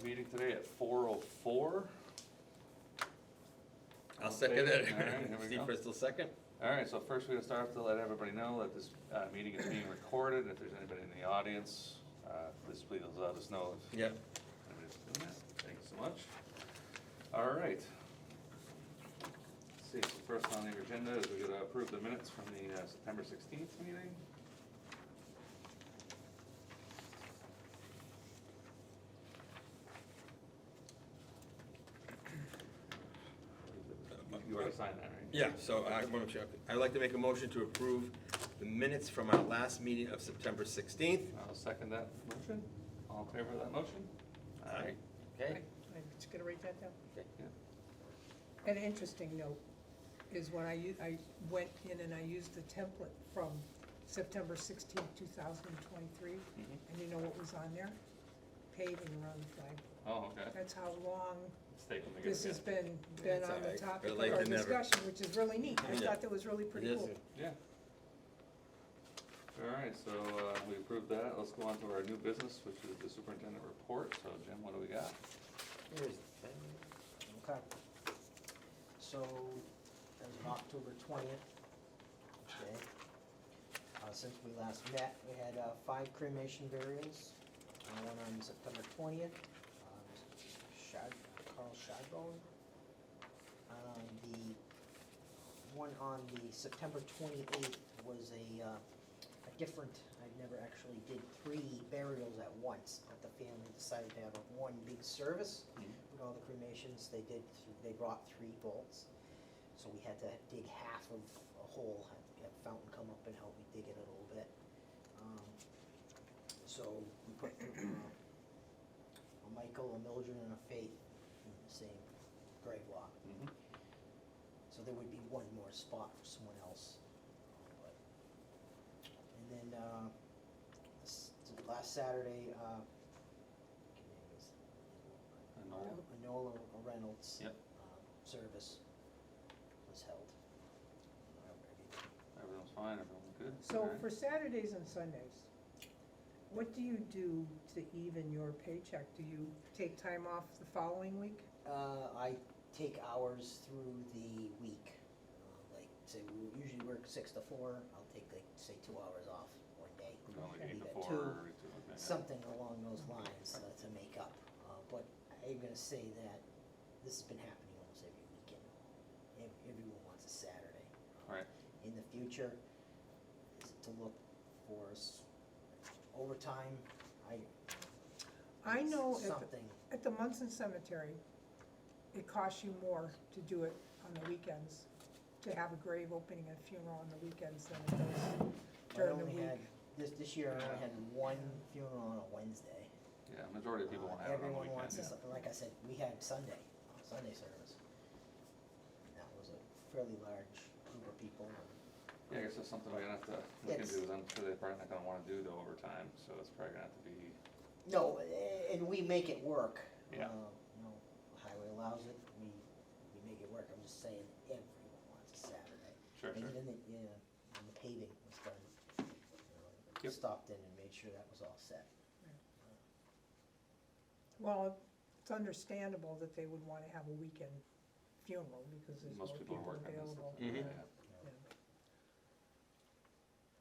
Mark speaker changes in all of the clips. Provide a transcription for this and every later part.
Speaker 1: meeting today at 4:04.
Speaker 2: I'll second it.
Speaker 1: All right, here we
Speaker 2: Steve
Speaker 1: go.
Speaker 2: Bristol, second.
Speaker 1: All right, so first we're gonna start off to let everybody know that this meeting is being recorded. If there's anybody in the audience, please let us know if
Speaker 2: Yep.
Speaker 1: anybody's doing that. Thank you so much. All right. Let's see, so first on the agenda is we're gonna approve the minutes from the September 16th meeting. You already signed that, right?
Speaker 2: Yeah, so I'd like to make a motion to approve the minutes from our last meeting of September 16th.
Speaker 1: I'll second that motion. All in favor of that motion?
Speaker 2: Aye. Okay.
Speaker 3: I'm just gonna write that down.
Speaker 2: Okay.
Speaker 1: Yeah.
Speaker 3: An interesting note is when I went in and I used the template from September 16th, 2023, and you know what was on there? Paving around the flag.
Speaker 1: Oh, okay.
Speaker 3: That's how long
Speaker 1: It's taken to get.
Speaker 3: this has been
Speaker 2: That's
Speaker 3: on the
Speaker 2: all right.
Speaker 3: topic
Speaker 2: Better
Speaker 3: of
Speaker 2: late
Speaker 3: our
Speaker 2: than never.
Speaker 3: discussion, which is really neat. I
Speaker 2: Yeah.
Speaker 3: thought that was really pretty
Speaker 2: It is.
Speaker 3: cool.
Speaker 1: Yeah. All right, so we approved that. Let's go on to our new business, which is the superintendent report. So Jim, what do we got?
Speaker 2: Here's the thing.
Speaker 4: Okay. So, that was October 20th, okay. Since we last met, we had 5 cremation burials. One on September 20th, Carl Shadbone. The one on the September 28th was a different, I never actually did 3 burials at once, but the family decided to have one big service with all the cremations. They brought 3 bolts, so we had to dig half of a hole, had to have Fountain come up and help me dig it a little bit. So we put a Michael, a Mildred, and a Faith in the same grave lot. So there would be one more spot for someone else. And then, last Saturday, Enola Reynolds.
Speaker 1: Yep.
Speaker 4: Service was held.
Speaker 1: Everyone's fine, everyone's good?
Speaker 3: So
Speaker 1: All right.
Speaker 3: for Saturdays and Sundays, what do you do to even your paycheck? Do you take time off the following week?
Speaker 4: I take hours through the week. Like, say, we usually work 6 to 4, I'll take, like, say, 2 hours off one day.
Speaker 1: You know, like
Speaker 3: Okay.
Speaker 1: 8 to
Speaker 4: Leave at
Speaker 1: 4
Speaker 4: 2,
Speaker 1: or 8 to, okay.
Speaker 4: something along those lines to make up. But I'm gonna say that this has been happening almost every weekend. Everyone wants a Saturday.
Speaker 1: Right.
Speaker 4: In the future, is to look for overtime,
Speaker 3: I know
Speaker 4: something.
Speaker 3: at the Munson Cemetery, it costs you more to do it on the weekends, to have a grave opening and funeral on the weekends than it does
Speaker 4: I
Speaker 3: during the
Speaker 4: only
Speaker 3: week.
Speaker 4: had, this year I only had 1 funeral on a Wednesday.
Speaker 1: Yeah, majority of people want to have it on the
Speaker 4: Everyone
Speaker 1: weekend.
Speaker 4: wants
Speaker 1: yeah.
Speaker 4: this, like I said, we had Sunday service. And that was a fairly large group of people.
Speaker 1: Yeah, I guess that's something we're gonna have to look
Speaker 4: It's-
Speaker 1: into, 'cause I'm sure they're probably not gonna wanna do the overtime, so it's probably gonna have to be,
Speaker 4: No, and we make it work.
Speaker 1: Yeah.
Speaker 4: You know, highway allows it, we make it work. I'm just saying, everyone wants a Saturday.
Speaker 1: sure,
Speaker 4: And
Speaker 1: sure.
Speaker 4: even when the paving was done,
Speaker 1: Yep.
Speaker 4: stopped in and made sure that was all set.
Speaker 3: Well, it's understandable that they would wanna have a weekend funeral, because there's more
Speaker 1: Most people
Speaker 3: people
Speaker 1: are working and stuff.
Speaker 3: available.
Speaker 2: Mhm.
Speaker 1: Yeah.
Speaker 3: Yeah.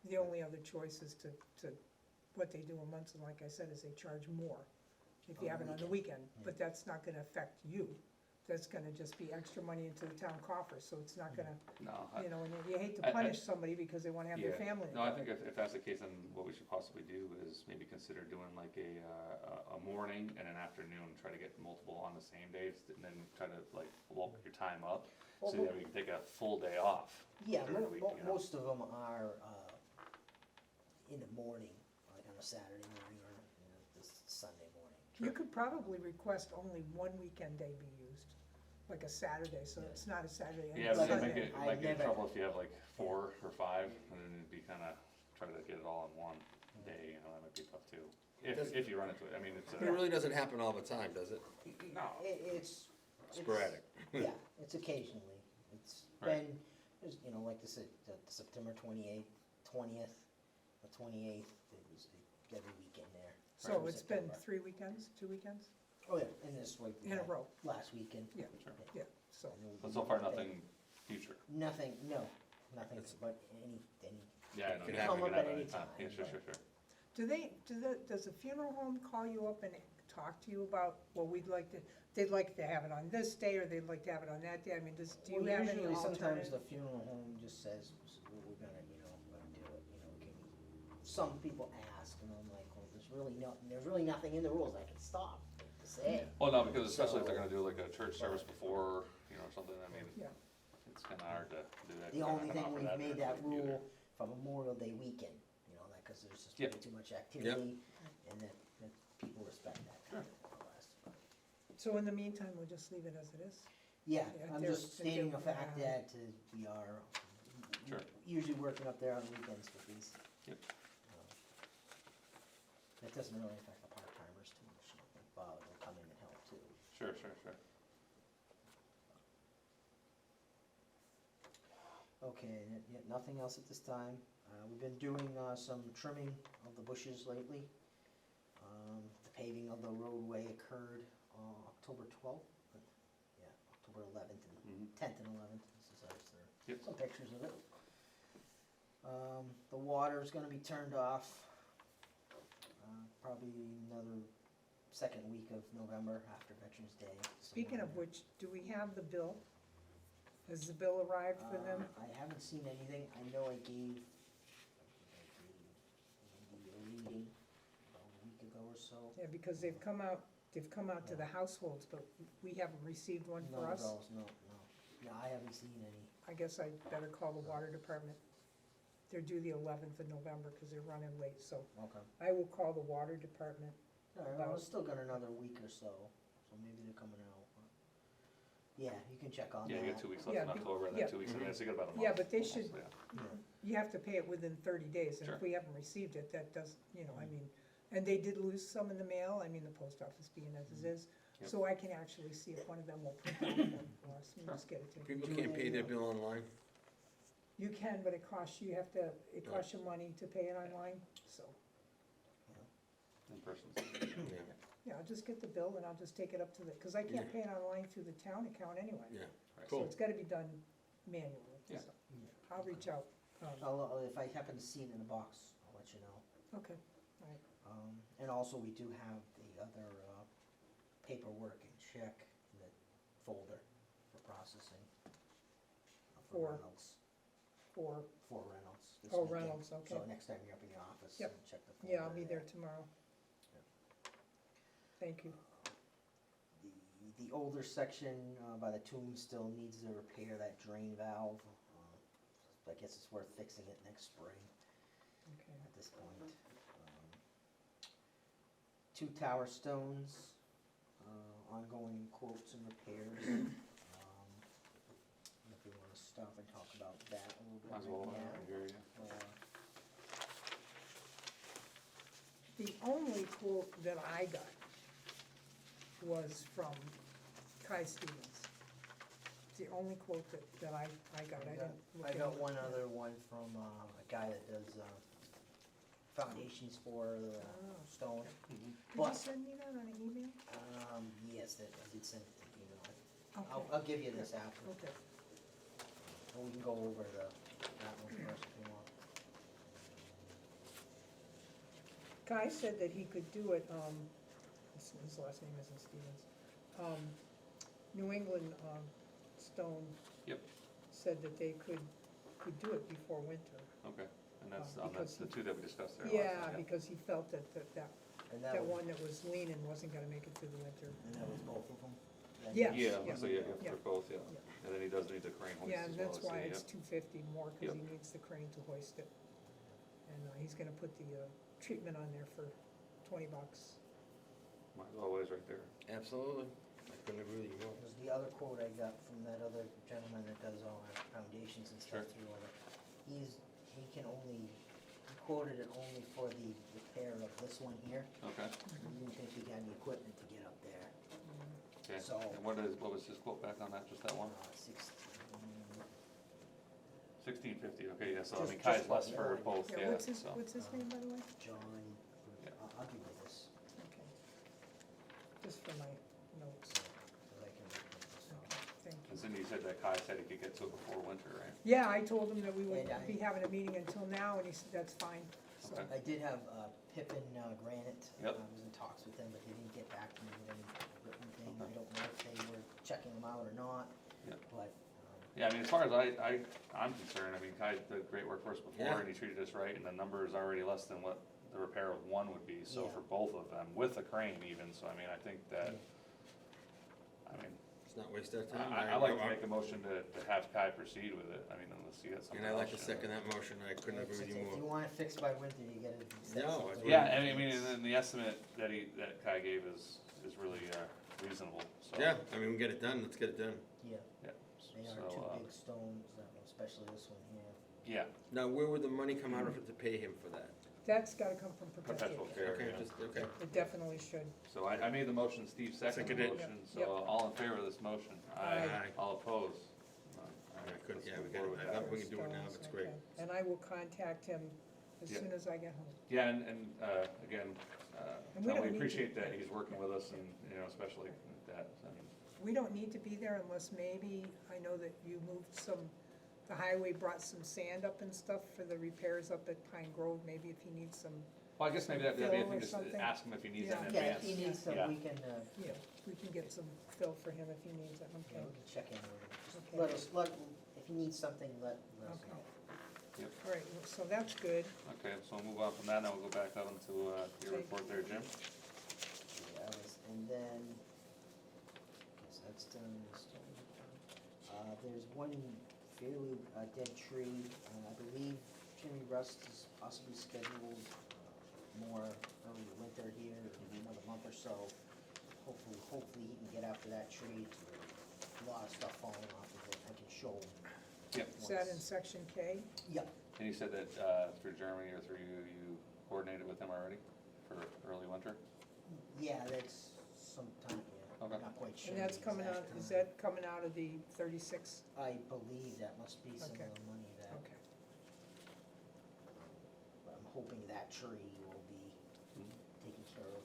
Speaker 3: The only other choice is to, what they do in Munson, like I said, is they charge more if you
Speaker 4: On
Speaker 3: have
Speaker 4: the
Speaker 3: it on the weekend, but that's not gonna affect you. That's gonna just be extra money into the town coffers, so it's not gonna,
Speaker 1: No,
Speaker 3: you know, and you hate
Speaker 1: I-
Speaker 3: to punish somebody because they wanna have their
Speaker 1: Yeah.
Speaker 3: family.
Speaker 1: No, I think if that's the case, then what we should possibly do is maybe consider doing like a morning and an afternoon, try to get multiple on the same days, and then try to like bulk your time up, so
Speaker 4: Well,
Speaker 1: that we can take a full day off.
Speaker 4: Yeah,
Speaker 1: during the week, you know?
Speaker 4: most of them are in the morning, like on a Saturday morning or this Sunday morning.
Speaker 3: You could probably request only one weekend day be used, like a Saturday, so it's not a Saturday and
Speaker 1: Yeah,
Speaker 3: a
Speaker 1: but it
Speaker 4: Sunday.
Speaker 1: might get,
Speaker 4: I've
Speaker 1: might get in
Speaker 4: never-
Speaker 1: trouble if you have like 4 or 5, and then it'd be kinda, try to get it all in one day, you know, that might be tough too. If you run into it, I mean, it's
Speaker 2: It really doesn't happen all the time, does it?
Speaker 1: no,
Speaker 4: It's
Speaker 2: Sporadic.
Speaker 4: Yeah, it's occasionally. It's
Speaker 1: Right.
Speaker 4: been, you know, like I said, the September 28th, 20th, the 28th, it was every weekend there.
Speaker 3: So
Speaker 4: through
Speaker 3: it's been
Speaker 4: September.
Speaker 3: 3 weekends, 2 weekends?
Speaker 4: Oh, yeah, and this week. we
Speaker 3: in a
Speaker 4: had
Speaker 3: row,
Speaker 4: Last weekend.
Speaker 3: Yeah.
Speaker 1: Sure.
Speaker 3: yeah, so.
Speaker 4: I know we
Speaker 1: But
Speaker 4: did
Speaker 1: so far,
Speaker 4: that.
Speaker 1: nothing future.
Speaker 4: Nothing, no, nothing,
Speaker 2: That's-
Speaker 4: but any,
Speaker 1: Yeah, I know.
Speaker 2: Could
Speaker 1: yeah,
Speaker 2: happen.
Speaker 1: it
Speaker 4: Come up at
Speaker 1: happen
Speaker 4: any
Speaker 1: anytime. Yeah,
Speaker 4: time,
Speaker 1: sure,
Speaker 4: but-
Speaker 1: sure, sure.
Speaker 3: Does the funeral home call you up and talk to you about, well, they'd like to have it on this day, or they'd like to have it on that day? I mean, do you
Speaker 4: Well,
Speaker 3: have any
Speaker 4: usually sometimes the
Speaker 3: alternative?
Speaker 4: funeral home just says, we're gonna, gonna do it, can we, some people ask, and I'm like, well, there's really nothing in the rules I can stop to say.
Speaker 1: Well, no, because especially if they're
Speaker 4: So-
Speaker 1: gonna do like a church service before, or something, I mean,
Speaker 3: Yeah,
Speaker 1: it's kinda hard to do that.
Speaker 4: The
Speaker 1: They're not
Speaker 4: only
Speaker 1: gonna
Speaker 4: thing
Speaker 1: offer
Speaker 4: we've made that
Speaker 1: during the week
Speaker 4: rule for Memorial Day weekend, that, cause there's just way
Speaker 1: Yep.
Speaker 4: too much activity, and that people respect that kind of request.
Speaker 3: so in the meantime, we'll just leave it as it is?
Speaker 4: Yeah,
Speaker 3: Yeah,
Speaker 4: I'm
Speaker 3: they're-
Speaker 4: just
Speaker 3: they're
Speaker 4: stating the
Speaker 3: giving,
Speaker 4: fact that we are
Speaker 1: Sure.
Speaker 4: usually working up there on weekends with these.
Speaker 1: Yep.
Speaker 4: That doesn't really affect the part-timers too much, like Bob will come in and help too.
Speaker 1: Sure, sure, sure.
Speaker 4: Okay, nothing else at this time. We've been doing some trimming of the bushes lately. The paving of the roadway occurred October 12th. Yeah, October 11th and
Speaker 1: Mhm.
Speaker 4: 10th and 11th. This is ours there.
Speaker 1: Yep.
Speaker 4: Some pictures of it. The water's gonna be turned off probably another second week of November after Veterans Day.
Speaker 3: Speaking
Speaker 4: somewhere
Speaker 3: of
Speaker 4: in there.
Speaker 3: which, do we have the bill? Has the bill arrived for them?
Speaker 4: I haven't seen anything. I know I gave Andy a reading about a week ago or so.
Speaker 3: Yeah, because they've come out to the households, but we haven't received one
Speaker 4: No
Speaker 3: for us.
Speaker 4: bills, no. No, I haven't seen any.
Speaker 3: I guess I better call the water department. They're due the 11th of November, because they're running late, so
Speaker 4: Okay.
Speaker 3: I will call the water department.
Speaker 4: All right, well, it's still got another week or so, so maybe they're coming out. Yeah, you can check on that.
Speaker 1: Yeah, you got 2 weeks left
Speaker 3: Yeah,
Speaker 1: in October, and
Speaker 3: yeah.
Speaker 1: then 2 weeks in May, so you got about a month.
Speaker 3: Yeah, but they
Speaker 1: almost,
Speaker 3: should-
Speaker 1: yeah.
Speaker 4: Yeah.
Speaker 3: You have to pay it within 30 days, and
Speaker 1: Sure.
Speaker 3: if we haven't received it, that does, I mean, and they did lose some in the mail, I mean, the post office being as it is.
Speaker 1: Yep.
Speaker 3: So I can actually see if one of them will print out one for us and just get it to me.
Speaker 2: People can't pay their bill online.
Speaker 3: You can, but it costs you, it costs you money to pay it online, so,
Speaker 1: In person.
Speaker 2: Yeah,
Speaker 3: yeah, I'll just get the bill and I'll just take it up to because I can't
Speaker 2: Yeah.
Speaker 3: pay it online through the town account anyway.
Speaker 2: yeah.
Speaker 1: Right.
Speaker 3: So
Speaker 2: Cool.
Speaker 3: it's gotta be done manually,
Speaker 1: Yeah.
Speaker 3: so I'll reach out.
Speaker 4: If I happen to see it in the box, I'll let you know.
Speaker 3: Okay,
Speaker 4: And also, we do have the other paperwork and check in the folder for processing.
Speaker 3: For-
Speaker 4: Reynolds,
Speaker 3: for,
Speaker 4: for Reynolds. this
Speaker 3: oh,
Speaker 4: weekend.
Speaker 3: Reynolds, okay.
Speaker 4: So next time you're up in your office,
Speaker 3: Yep.
Speaker 4: check the folder.
Speaker 3: Yeah, I'll be there tomorrow. Thank you.
Speaker 4: The older section by the tomb still needs to repair that drain valve. I guess it's worth fixing it next spring
Speaker 3: Okay.
Speaker 4: at this point. 2 tower stones, ongoing quotes and repairs. If we wanna stop and talk about that a little bit
Speaker 1: Might as well,
Speaker 4: right
Speaker 1: I
Speaker 4: now.
Speaker 1: hear you.
Speaker 3: The only quote that I got was from Kai Stevens. It's the only quote that I got, I didn't look
Speaker 4: I
Speaker 3: at
Speaker 4: got
Speaker 3: it.
Speaker 4: one other one from a guy that does foundations for the
Speaker 3: Oh.
Speaker 4: stone.
Speaker 3: Did you
Speaker 4: But,
Speaker 3: send me that on an email?
Speaker 4: yes, that I did send it to you.
Speaker 3: Okay.
Speaker 4: I'll give you this after,
Speaker 3: Okay,
Speaker 4: and we can go over that one first if you want.
Speaker 3: Kai said that he could do it, his last name isn't Stevens. New England, Stone
Speaker 1: Yep,
Speaker 3: said that they could do it before winter.
Speaker 1: okay, and that's,
Speaker 3: Because
Speaker 1: that's the
Speaker 3: he-
Speaker 1: 2 that we discussed there last
Speaker 3: Yeah,
Speaker 1: time,
Speaker 3: because he felt that
Speaker 4: And
Speaker 3: that one that was leaning wasn't gonna make it through the winter.
Speaker 4: And that was both of them?
Speaker 3: Yes,
Speaker 1: Yeah,
Speaker 3: yeah.
Speaker 1: so yeah,
Speaker 3: Yeah.
Speaker 1: for both, yeah.
Speaker 3: Yeah.
Speaker 1: And then he does need the crane hoist
Speaker 3: Yeah,
Speaker 1: as
Speaker 3: and
Speaker 1: well.
Speaker 3: that's
Speaker 1: so,
Speaker 3: why
Speaker 1: yeah.
Speaker 3: it's $250 more, cause
Speaker 1: Yep.
Speaker 3: he needs the crane to hoist it. And, he's gonna put the, treatment on there for $20.
Speaker 1: Might as well always right there.
Speaker 2: Absolutely. I couldn't agree with you more.
Speaker 4: Because the other quote I got from that other gentleman that does all our foundations and stuff
Speaker 1: Sure.
Speaker 4: through all that, he quoted it only for the repair of this one here.
Speaker 1: Okay,
Speaker 4: He didn't think he had the equipment to get up there.
Speaker 1: okay.
Speaker 4: So-
Speaker 1: And what was his quote back on that, just that one? 1650, okay, yeah, so I
Speaker 4: Just-
Speaker 1: mean, Kai's
Speaker 4: just
Speaker 1: less
Speaker 4: about
Speaker 1: for
Speaker 4: that.
Speaker 1: both,
Speaker 3: Yeah,
Speaker 1: yeah,
Speaker 3: what's his
Speaker 1: so.
Speaker 3: name, by the way?
Speaker 4: John,
Speaker 1: Yeah.
Speaker 4: I'll give you this.
Speaker 3: Okay. just for my notes.
Speaker 4: so I can reprint this
Speaker 3: Okay,
Speaker 4: off.
Speaker 3: thank
Speaker 1: And
Speaker 3: you.
Speaker 1: Cindy said that Kai said he could get to it before winter, right?
Speaker 3: Yeah, I told him that we wouldn't
Speaker 4: And I-
Speaker 3: be having a meeting until now, and he said that's fine, so.
Speaker 1: Okay.
Speaker 4: I did have Pippin Granite.
Speaker 1: Yep.
Speaker 4: I was in talks with them, but they didn't get back to me with any written thing. I
Speaker 1: Okay.
Speaker 4: don't know if they were checking them out or not,
Speaker 1: Yep.
Speaker 4: but,
Speaker 1: Yeah, I mean, as far as I'm concerned, I mean, Kai did great work for us before,
Speaker 2: Yeah.
Speaker 1: and he treated us right, and the number is already less than what the repair of one would be, so
Speaker 4: Yeah.
Speaker 1: for both of them, with a crane even, so I mean, I think that, I mean,
Speaker 2: Let's not waste our time.
Speaker 1: I like to make a motion to have Kai proceed with it, I mean, unless you got something
Speaker 2: And I
Speaker 1: else.
Speaker 2: like to second that motion, I couldn't agree with you
Speaker 4: if you
Speaker 2: more.
Speaker 4: want it fixed by winter, you gotta set
Speaker 2: No,
Speaker 4: something.
Speaker 2: it's
Speaker 1: Yeah, and I mean, and then the estimate that Kai gave is really reasonable, so.
Speaker 2: Yeah, I mean, we get it done, let's get it done.
Speaker 4: Yeah,
Speaker 1: Yeah,
Speaker 4: they are
Speaker 1: so,
Speaker 4: two big stones, especially this one here.
Speaker 1: yeah,
Speaker 2: Now, where would the money come out of it to pay him for that?
Speaker 3: That's gotta come from
Speaker 1: perpetual
Speaker 3: perpetual.
Speaker 1: care,
Speaker 2: Okay,
Speaker 1: yeah.
Speaker 2: just, okay.
Speaker 3: It definitely should.
Speaker 1: So I made the motion, Steve seconded the
Speaker 2: Seconded it.
Speaker 1: motion,
Speaker 3: Yep.
Speaker 1: so all in favor of this motion?
Speaker 3: Aye.
Speaker 1: All opposed?
Speaker 2: I couldn't, yeah, we
Speaker 1: Let's
Speaker 2: got
Speaker 1: move
Speaker 2: it,
Speaker 1: forward
Speaker 2: I
Speaker 1: with
Speaker 2: thought we can do it now,
Speaker 3: Stones,
Speaker 2: it's great.
Speaker 3: okay. And I will contact him as
Speaker 1: Yeah.
Speaker 3: soon as I get home.
Speaker 1: Yeah, and again,
Speaker 3: And we
Speaker 1: we
Speaker 3: don't need to-
Speaker 1: appreciate that he's working with us and, you know, especially with that, I mean,
Speaker 3: We don't need to be there unless maybe, I know that you moved the highway brought some sand up and stuff for the repairs up at Pine Grove, maybe if he needs some,
Speaker 1: well, I guess maybe that'd be a
Speaker 3: Fill
Speaker 1: thing,
Speaker 3: or
Speaker 1: just
Speaker 3: something?
Speaker 1: ask him if he needs that in
Speaker 4: Yeah, if
Speaker 1: advance.
Speaker 4: he needs some,
Speaker 1: Yeah.
Speaker 4: we can,
Speaker 3: we can get some fill for him if he needs it,
Speaker 4: yeah,
Speaker 3: okay?
Speaker 4: we can check in with him. Just
Speaker 3: Okay.
Speaker 4: let us, if he needs something, let us
Speaker 3: Okay.
Speaker 4: know.
Speaker 3: All right, well, so that's good.
Speaker 1: Okay, so we'll move on from that, now we'll go back up into your
Speaker 3: Okay.
Speaker 1: report there, Jim.
Speaker 4: Yeah, and then, guess that's done, this done. There's one fairly dead tree, I believe Jimmy Rust is possibly scheduled more early winter here, another month or so. Hopefully he can get after that tree, a lot of stuff falling off of it, I can show him.
Speaker 1: Yep.
Speaker 3: Is that in section K?
Speaker 4: Yep,
Speaker 1: And you said that through Jeremy or through you coordinated with him already for early winter?
Speaker 4: yeah, that's sometime, yeah,
Speaker 1: Okay.
Speaker 4: I'm not quite sure.
Speaker 3: And that's
Speaker 4: the
Speaker 3: coming out,
Speaker 4: exact
Speaker 3: is
Speaker 4: time.
Speaker 3: that coming out of the 36?
Speaker 4: I believe that must be some of
Speaker 3: Okay.
Speaker 4: the money that,
Speaker 3: Okay.
Speaker 4: but I'm hoping that tree will be
Speaker 1: Mhm.
Speaker 4: taken care of,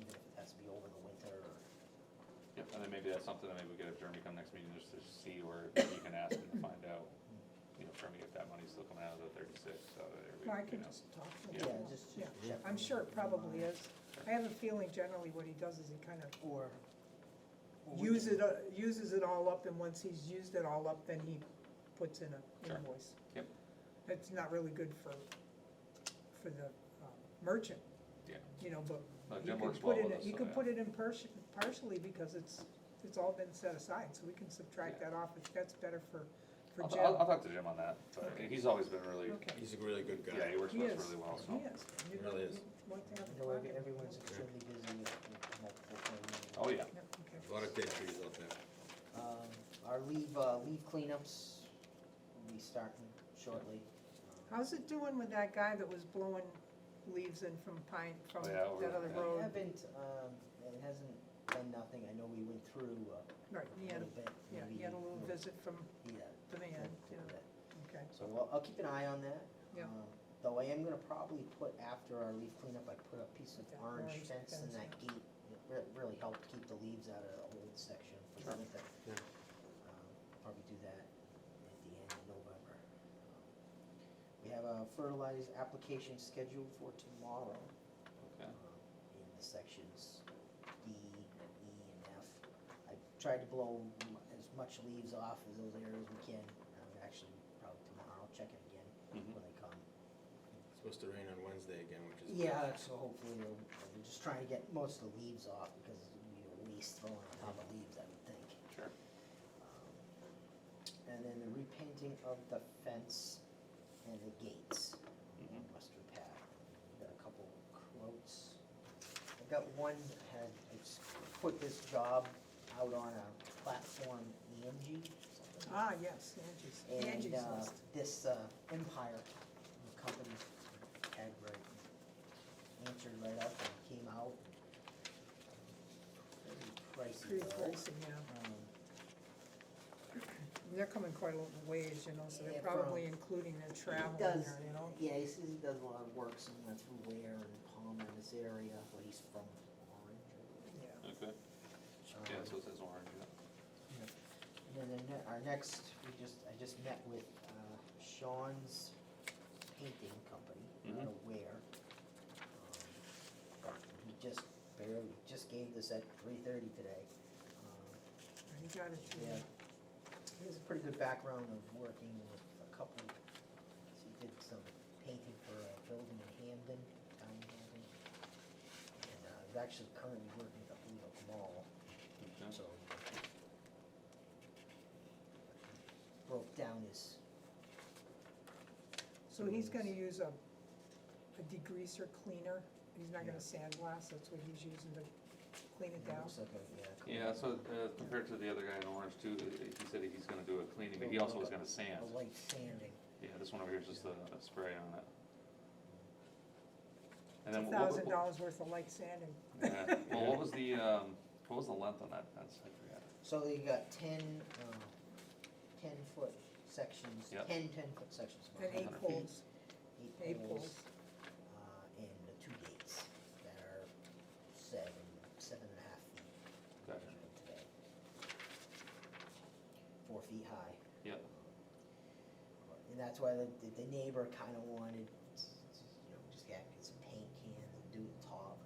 Speaker 4: even if it has to be over the winter or.
Speaker 1: Yep, and then maybe that's something that maybe we get if Jeremy come next meeting just to see, or you can ask him to find out, you know, for me, if that money's still coming out of the 36, so that
Speaker 3: Well, I
Speaker 1: you
Speaker 3: could
Speaker 1: know.
Speaker 3: just talk to him.
Speaker 1: Yeah.
Speaker 3: if you
Speaker 4: Yeah,
Speaker 3: want.
Speaker 4: just
Speaker 3: Yeah,
Speaker 4: check
Speaker 3: I'm
Speaker 4: with
Speaker 3: sure
Speaker 4: him.
Speaker 3: it probably is. I have a feeling generally what he does is he kind of
Speaker 4: Or.
Speaker 3: uses it all up, and once he's used it all up, then he puts in a
Speaker 1: Sure.
Speaker 3: invoice.
Speaker 1: Yep.
Speaker 3: It's not really good for the merchant,
Speaker 1: Yeah,
Speaker 3: you know, but
Speaker 1: no,
Speaker 3: you
Speaker 1: Jim
Speaker 3: could
Speaker 1: works well
Speaker 3: put
Speaker 1: with
Speaker 3: it,
Speaker 1: us,
Speaker 3: you
Speaker 1: so
Speaker 3: could
Speaker 1: yeah.
Speaker 3: put it in partially because it's all been set aside, so we can subtract
Speaker 1: Yeah.
Speaker 3: that off, if that's better for
Speaker 1: I'll
Speaker 3: Jim.
Speaker 1: talk to Jim on that, but
Speaker 3: Okay.
Speaker 1: he's always been really,
Speaker 3: Okay.
Speaker 2: He's a really good guy.
Speaker 1: yeah, he works
Speaker 3: He
Speaker 1: with us
Speaker 3: is,
Speaker 1: really well, so.
Speaker 3: he is. You
Speaker 2: Really is.
Speaker 3: you want to have
Speaker 4: I
Speaker 3: a
Speaker 4: know
Speaker 3: talk?
Speaker 4: everyone's extremely busy with multiple things.
Speaker 1: Oh, yeah.
Speaker 3: Yeah, okay.
Speaker 2: A lot of dead trees out there.
Speaker 4: Our leaf cleanups will be starting shortly.
Speaker 3: How's it doing with that guy that was blowing leaves in from
Speaker 1: Oh, yeah, over
Speaker 3: that other
Speaker 1: there.
Speaker 4: We
Speaker 3: road?
Speaker 4: haven't, it hasn't been nothing, I know we went through
Speaker 3: Right,
Speaker 4: a
Speaker 3: he had,
Speaker 4: little bit.
Speaker 3: yeah, he
Speaker 4: maybe,
Speaker 3: had a little visit from
Speaker 4: Yeah.
Speaker 3: the man,
Speaker 4: a
Speaker 3: yeah,
Speaker 4: little bit.
Speaker 3: okay.
Speaker 4: So I'll keep an eye on that.
Speaker 3: Yeah.
Speaker 4: Though I am gonna probably put, after our leaf cleanup, I put a piece of
Speaker 3: That
Speaker 4: orange
Speaker 3: orange
Speaker 4: fence in
Speaker 3: fence,
Speaker 4: that gate. It really helped keep the leaves out of the old section for the
Speaker 1: Sure.
Speaker 4: winter.
Speaker 2: Yeah.
Speaker 4: Probably do that at the end of November. We have a fertilizer application scheduled for tomorrow.
Speaker 1: Okay.
Speaker 4: In the sections D, E, and F. I tried to blow as much leaves off of those areas we can. Actually, probably tomorrow, I'll check it again
Speaker 1: Mhm.
Speaker 4: when they come.
Speaker 2: It's supposed to rain on Wednesday again, which is.
Speaker 4: Yeah, so hopefully we're just trying to get most of the leaves off because it would be a waste throwing on top of leaves, I would think.
Speaker 1: Sure.
Speaker 4: And then the repainting of the fence and the gates on
Speaker 1: Mhm.
Speaker 4: Western Path. Got a couple quotes. I got one, it's put this job out on a platform, Angie, something.
Speaker 3: Ah, yes, Angie's
Speaker 4: And
Speaker 3: list.
Speaker 4: this Empire company had answered right up and came out. Very pricey
Speaker 3: Pretty
Speaker 4: though.
Speaker 3: pricey, yeah.
Speaker 4: Um,
Speaker 3: And they're coming quite a long ways, you know, so they're
Speaker 4: Yeah,
Speaker 3: probably
Speaker 4: from-
Speaker 3: including their travel in
Speaker 4: does.
Speaker 3: there, you know?
Speaker 4: Yeah, he says he does a lot of work somewhere through Ware and Palmer in this area, but he's from Orange.
Speaker 3: Yeah.
Speaker 1: Okay.
Speaker 4: And then our next, I just met with Sean's painting company, not
Speaker 1: Mhm.
Speaker 4: aware. But he just gave this at 3:30 today.
Speaker 3: You got it.
Speaker 4: Yeah. He has a pretty good background of working with a couple, he did some painting for a building in Hamden, down in Hamden. And he's actually currently working at the Holyoke Mall,
Speaker 1: Okay.
Speaker 4: so. Broke down his,
Speaker 3: So he's gonna use a degreaser cleaner, he's not gonna
Speaker 4: Yeah.
Speaker 3: sandblast, that's what he's using to clean it down.
Speaker 4: looks like a,
Speaker 1: Yeah, so compared to the other guy in orange too, he said he's gonna do a cleaning, but he also was gonna sand.
Speaker 4: a light sanding.
Speaker 1: Yeah, this one over here is just a spray on it. And
Speaker 3: It's
Speaker 1: then what-
Speaker 3: $1,000 worth of light sanding.
Speaker 1: Yeah, well, what was the length on that fence? I forgot.
Speaker 4: So you got 10-foot sections,
Speaker 1: Yep.
Speaker 4: 10-foot sections. about
Speaker 3: And 8
Speaker 1: 100 feet.
Speaker 3: poles, 8 poles.
Speaker 4: And the 2 gates that are 7.5 feet.
Speaker 1: Gotcha.
Speaker 4: measured today. 4 feet high.
Speaker 1: Yep.
Speaker 4: And that's why the neighbor kinda wanted, just get some paint cans and do the top.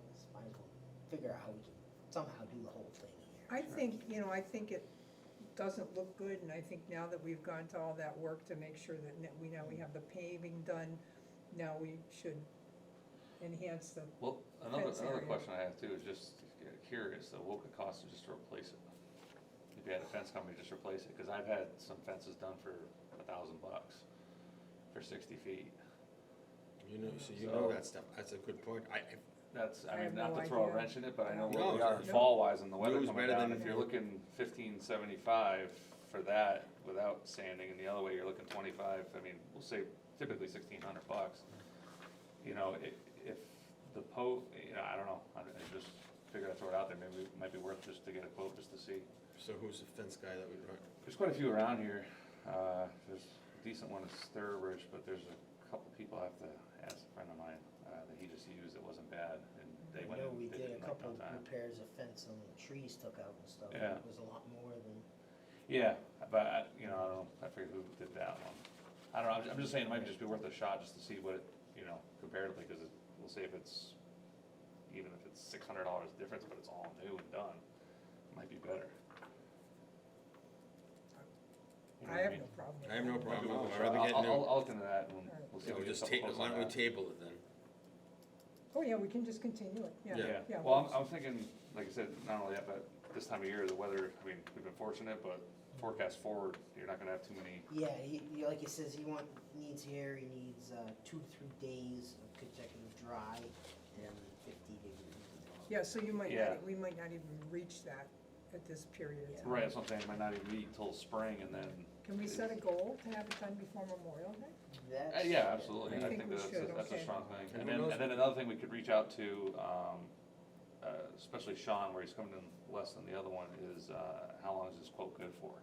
Speaker 4: Let's might as well figure out how we can somehow do the whole thing here.
Speaker 3: I think, I think it doesn't look good, and I think now that we've gone to all that work to make sure that we have the paving done, now we should enhance the,
Speaker 1: Well,
Speaker 3: Fence
Speaker 1: another
Speaker 3: area.
Speaker 1: question I have too is just curious, so what would it cost to just to replace it? If you had a fence company just replace it, cause I've had some fences done for $1,000 for 60 feet.
Speaker 2: So you
Speaker 1: So-
Speaker 2: know that stuff, that's a good point.
Speaker 1: That's,
Speaker 3: I
Speaker 1: I
Speaker 3: have
Speaker 1: mean, not
Speaker 3: no
Speaker 1: to throw a
Speaker 3: idea.
Speaker 1: wrench in it, but I know
Speaker 2: No,
Speaker 1: where we are
Speaker 2: no.
Speaker 1: fall wise and the weather
Speaker 2: Blue's
Speaker 1: coming
Speaker 2: better
Speaker 1: down,
Speaker 2: than-
Speaker 1: if you're looking 1575 for that without sanding, and the other way you're looking 25, I mean, we'll say typically $1,600. If the I don't know, I just figured I'd throw it out there, maybe it might be worth just to get a quote just to see.
Speaker 2: So who's the fence guy that we,
Speaker 1: There's quite a few around here, there's a decent one in Sturbridge, but there's a couple people I have to ask a friend of mine, that he just used, it wasn't bad, and they
Speaker 4: I
Speaker 1: went
Speaker 4: know
Speaker 1: in,
Speaker 4: we
Speaker 1: they
Speaker 4: did
Speaker 1: did
Speaker 4: a
Speaker 1: it in like
Speaker 4: couple
Speaker 1: no time.
Speaker 4: repairs of fence and trees took out and stuff.
Speaker 1: Yeah.
Speaker 4: It was a lot more than,
Speaker 1: Yeah, but, I don't know, I forget who did that one. I don't know, I'm just saying it might just be worth a shot just to see what it, comparatively, cause we'll see if it's, even if it's $600 difference, but it's all new and done, it might be better. You know
Speaker 3: I
Speaker 1: what
Speaker 3: have
Speaker 1: mean?
Speaker 3: no problem with
Speaker 2: I have no
Speaker 3: that.
Speaker 2: problem.
Speaker 1: Maybe we'll
Speaker 2: I'd
Speaker 1: try-
Speaker 2: rather get new.
Speaker 1: I'll look into that and
Speaker 3: Alright.
Speaker 1: we'll see
Speaker 2: yeah,
Speaker 1: if
Speaker 2: we
Speaker 1: we get
Speaker 2: just
Speaker 1: a couple quotes
Speaker 2: why
Speaker 1: on
Speaker 2: don't we
Speaker 1: that.
Speaker 2: table it then?
Speaker 3: Oh, yeah, we can just continue it, yeah,
Speaker 2: Yeah.
Speaker 3: yeah.
Speaker 1: Well, I'm thinking, like I said, not only that, but this time of year, the weather, I mean, we've been fortunate, but forecast forward, you're not gonna have too many,
Speaker 4: yeah, like he says, he needs 2 to 3 days of consecutive dry and 50 degrees.
Speaker 3: Yeah, so you might
Speaker 1: Yeah.
Speaker 3: not, we might not even reach that at this period of time.
Speaker 1: right, that's what I'm saying, it might not even be till spring and then,
Speaker 3: Can we set a goal to have it done before Memorial Day?
Speaker 4: That's.
Speaker 1: yeah, absolutely,
Speaker 3: I
Speaker 1: I
Speaker 3: think
Speaker 1: think
Speaker 3: we
Speaker 1: that's,
Speaker 3: should,
Speaker 1: that's a
Speaker 3: okay.
Speaker 1: strong thing.
Speaker 2: And
Speaker 1: And
Speaker 2: who
Speaker 1: then,
Speaker 2: knows?
Speaker 1: and then another thing we could reach out to, especially Sean, where he's coming in less than the other one, is, how long is this quote good for?